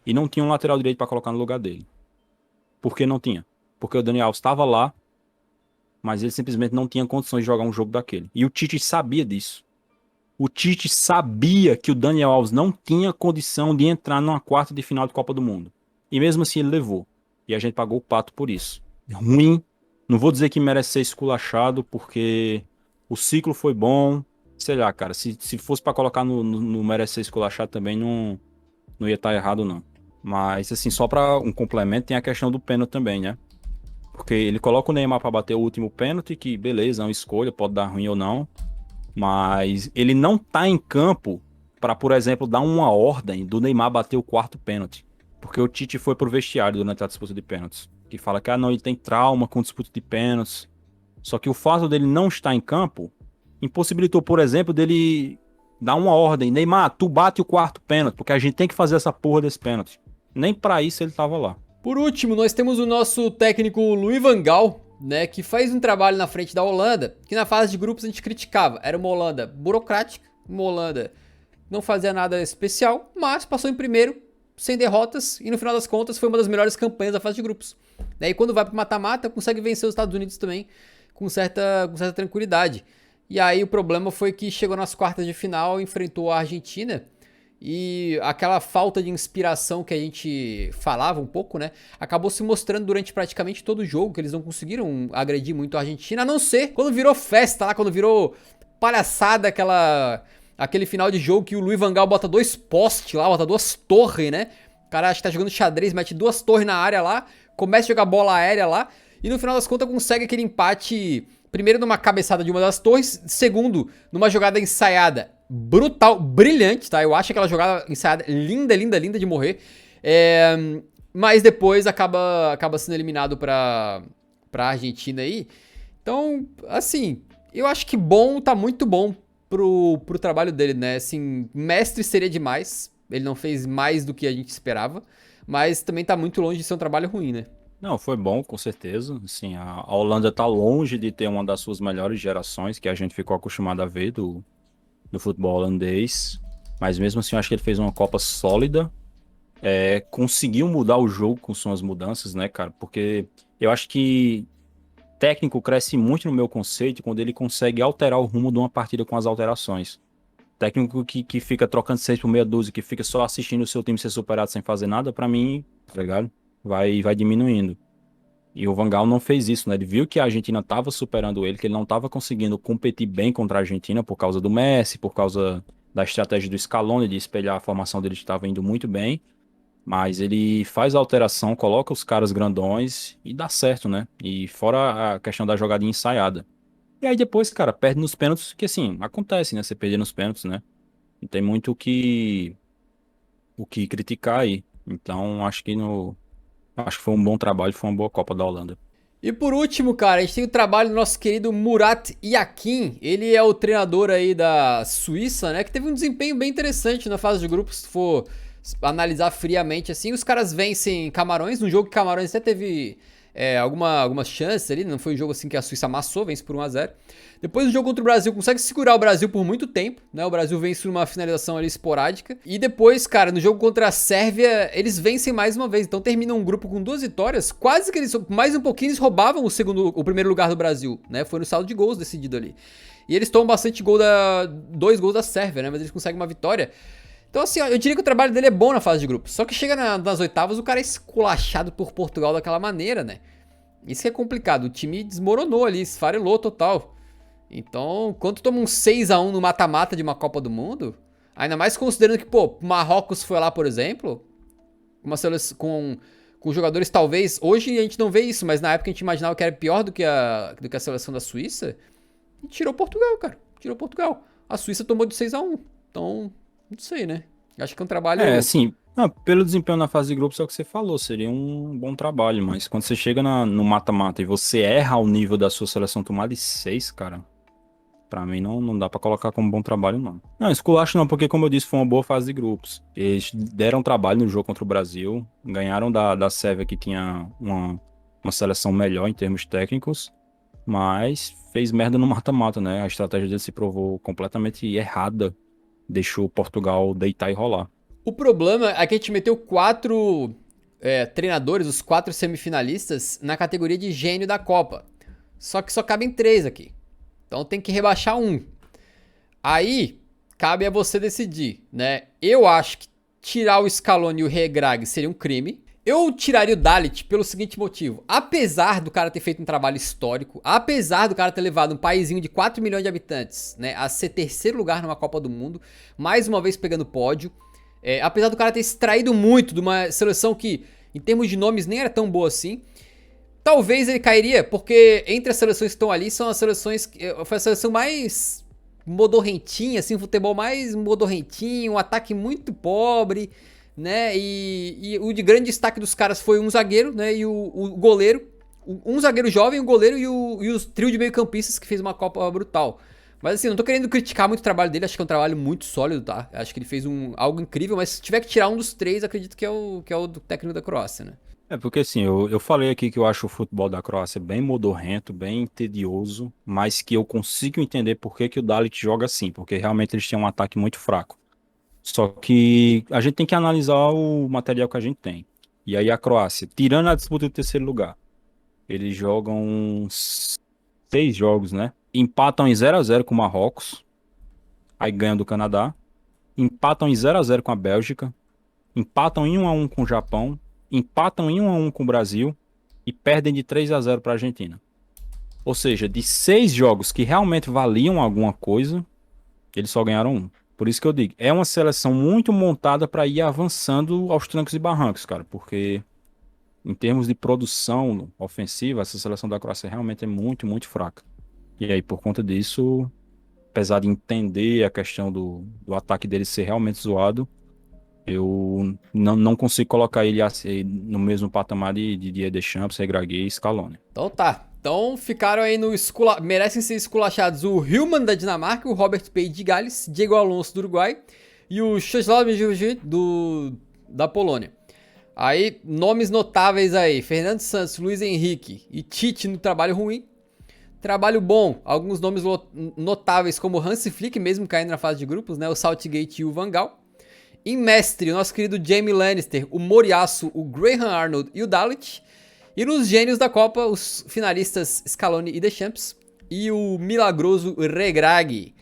e não tinha um lateral direito para colocar no lugar dele. Por que não tinha? Porque o Dani Alves estava lá, mas ele simplesmente não tinha condições de jogar um jogo daquele. E o Tite sabia disso. O Tite sabia que o Daniel Alves não tinha condição de entrar numa quarta de final de Copa do Mundo. E mesmo assim ele levou. E a gente pagou o pato por isso. Ruim. Não vou dizer que merece ser esculachado, porque o ciclo foi bom. Sei lá, cara. Se fosse pra colocar no merece ser esculachado também, não ia estar errado, não. Mas, assim, só pra um complemento, tem a questão do pênalti também, né? Porque ele coloca o Neymar pra bater o último pênalti, que beleza, é uma escolha, pode dar ruim ou não. Mas ele não tá em campo para, por exemplo, dar uma ordem do Neymar bater o quarto pênalti. Porque o Tite foi pro vestiário durante a disputa de pênaltis. Que fala que, não, ele tem trauma com disputa de pênaltis. Só que o fato dele não estar em campo impossibilitou, por exemplo, dele dar uma ordem. Neymar, tu bate o quarto pênalti, porque a gente tem que fazer essa porra desse pênalti. Nem para isso ele tava lá. Por último, nós temos o nosso técnico Louis van Gaal, né, que faz um trabalho na frente da Holanda, que na fase de grupos a gente criticava. Era uma Holanda burocrática, uma Holanda não fazia nada especial, mas passou em primeiro, sem derrotas, e no final das contas foi uma das melhores campanhas da fase de grupos. E quando vai pro mata-mata, consegue vencer os Estados Unidos também com certa tranquilidade. E aí o problema foi que chegou nas quartas de final, enfrentou a Argentina, e aquela falta de inspiração que a gente falava um pouco, né? Acabou se mostrando durante praticamente todo o jogo, que eles não conseguiram agredir muito a Argentina, a não ser quando virou festa lá, quando virou palhaçada aquele final de jogo que o Louis van Gaal bota 2 postes lá, bota 2 torres, né? O cara acha que tá jogando xadrez, mete 2 torres na área lá, começa a jogar bola aérea lá, e no final das contas consegue aquele empate, primeiro numa cabeçada de uma das torres, segundo numa jogada ensaiada brutal, brilhante, tá? Eu acho aquela jogada ensaiada linda, linda, linda de morrer. Mas depois acaba sendo eliminado pra Argentina aí. Então, assim, eu acho que bom, tá muito bom pro trabalho dele, né? Assim, mestre seria demais. Ele não fez mais do que a gente esperava. Mas também tá muito longe de ser um trabalho ruim, né? Não, foi bom, com certeza. Assim, a Holanda tá longe de ter uma das suas melhores gerações, que a gente ficou acostumado a ver do futebol holandês. Mas mesmo assim, eu acho que ele fez uma Copa sólida. Conseguiu mudar o jogo com suas mudanças, né, cara? Porque eu acho que técnico cresce muito no meu conceito quando ele consegue alterar o rumo de uma partida com as alterações. Técnico que fica trocando 6 por meia dúzia, que fica só assistindo o seu time ser superado sem fazer nada, pra mim, tá ligado? Vai diminuindo. E o Van Gaal não fez isso, né? Ele viu que a Argentina estava superando ele, que ele não estava conseguindo competir bem contra a Argentina por causa do Messi, por causa da estratégia do Scaloni de espelhar a formação dele que estava indo muito bem. Mas ele faz a alteração, coloca os caras grandões e dá certo, né? E fora a questão da jogadinha ensaiada. E aí depois, cara, perde nos pênaltis, que assim, acontece, né? Você perder nos pênaltis, né? Não tem muito o que criticar aí. Então, acho que foi um bom trabalho, foi uma boa Copa da Holanda. E por último, cara, a gente tem o trabalho do nosso querido Murat Yakin. Ele é o treinador aí da Suíça, né? Que teve um desempenho bem interessante na fase de grupos, se for analisar friamente assim. Os caras vencem Camarões, num jogo que Camarões até teve algumas chances ali. Não foi um jogo assim que a Suíça amassou, vence por 1-0. Depois do jogo contra o Brasil, consegue segurar o Brasil por muito tempo, né? O Brasil vence numa finalização ali esporádica. E depois, cara, no jogo contra a Sérvia, eles vencem mais uma vez. Então terminam um grupo com 2 vitórias. Quase que eles, mais um pouquinho, eles roubavam o primeiro lugar do Brasil, né? Foi no saldo de gols decidido ali. E eles tomam bastante gol 2 gols da Sérvia, né? Mas eles conseguem uma vitória. Então, assim, ó, eu diria que o trabalho dele é bom na fase de grupos. Só que chega nas oitavas, o cara é esculachado por Portugal daquela maneira, né? Isso que é complicado. O time desmoronou ali, esfarelou total. Então, quando toma um 6-1 no mata-mata de uma Copa do Mundo, ainda mais considerando que, pô, Marrocos foi lá, por exemplo, com jogadores talvez, hoje a gente não vê isso, mas na época a gente imaginava que era pior do que a seleção da Suíça, e tirou Portugal, cara, tirou Portugal. A Suíça tomou de 6-1, então, não sei, né? Acho que é um trabalho... Assim, pelo desempenho na fase de grupos é o que você falou, seria um bom trabalho, mas quando você chega no mata-mata e você erra ao nível da sua seleção tomar de 6, cara... Pra mim não dá pra colocar como bom trabalho, não. Não, esculacho não, porque como eu disse, foi uma boa fase de grupos. Eles deram trabalho no jogo contra o Brasil, ganharam da Sérvia, que tinha uma seleção melhor em termos técnicos, mas fez merda no mata-mata, né? A estratégia dele se provou completamente errada, deixou Portugal deitar e rolar. O problema é que a gente meteu 4 treinadores, os 4 semifinalistas, na categoria de gênio da Copa. Só que só cabem 3 aqui. Então tem que rebaixar um. Aí, cabe a você decidir, né? Eu acho que tirar o Scaloni e o Regragui seria um crime. Eu tiraria o Dalit pelo seguinte motivo. Apesar do cara ter feito um trabalho histórico, apesar do cara ter levado um paísinho de 4 milhões de habitantes, né, a ser terceiro lugar numa Copa do Mundo, mais uma vez pegando pódio, apesar do cara ter extraído muito de uma seleção que, em termos de nomes, nem era tão boa assim, talvez ele cairia, porque entre as seleções que estão ali, são as seleções foi a seleção mais modorrentinha, assim, um futebol mais modorrentinho, um ataque muito pobre, né, e o de grande destaque dos caras foi um zagueiro, né, e o goleiro, um zagueiro jovem, um goleiro e o trio de meio campistas que fez uma Copa brutal. Mas assim, não tô querendo criticar muito o trabalho dele, acho que é um trabalho muito sólido, tá, acho que ele fez algo incrível, mas se tiver que tirar um dos 3, acredito que é o do técnico da Croácia, né. É porque assim, eu falei aqui que eu acho o futebol da Croácia bem modorrento, bem tedioso, mas que eu consigo entender por que que o Dalit joga assim, porque realmente eles têm um ataque muito fraco. Só que a gente tem que analisar o material que a gente tem. E aí a Croácia, tirando a disputa do terceiro lugar, eles jogam uns 6 jogos, né? Empatam em 0-0 com o Marrocos, aí ganham do Canadá, empatam em 0-0 com a Bélgica, empatam em 1-1 com o Japão, empatam em 1-1 com o Brasil e perdem de 3-0 para a Argentina. Ou seja, de 6 jogos que realmente valiam alguma coisa, eles só ganharam um. Por isso que eu digo, é uma seleção muito montada para ir avançando aos trancos e barrancos, cara, porque em termos de produção ofensiva, essa seleção da Croácia realmente é muito, muito fraca. E aí, por conta disso, apesar de entender a questão do ataque dele ser realmente zoado, eu não consigo colocar ele assim, no mesmo patamar de Deschamps, Regragui e Scaloni. Então tá. Então ficaram aí no merecem ser esculachados o Hillman da Dinamarca, o Robert Page de Gales, Diego Alonso do Uruguai e o Czesław Miłosz da Polônia. Aí, nomes notáveis aí, Fernando Santos, Luiz Henrique e Tite no trabalho ruim. Trabalho bom, alguns nomes notáveis como Hansi Flick, mesmo caindo na fase de grupos, né? O Southgate e o Van Gaal. Em mestre, o nosso querido Jamie Lannister, o Moriaço, o Graham Arnold e o Dalit. E nos gênios da Copa, os finalistas Scaloni e Deschamps. E o milagroso Regragui.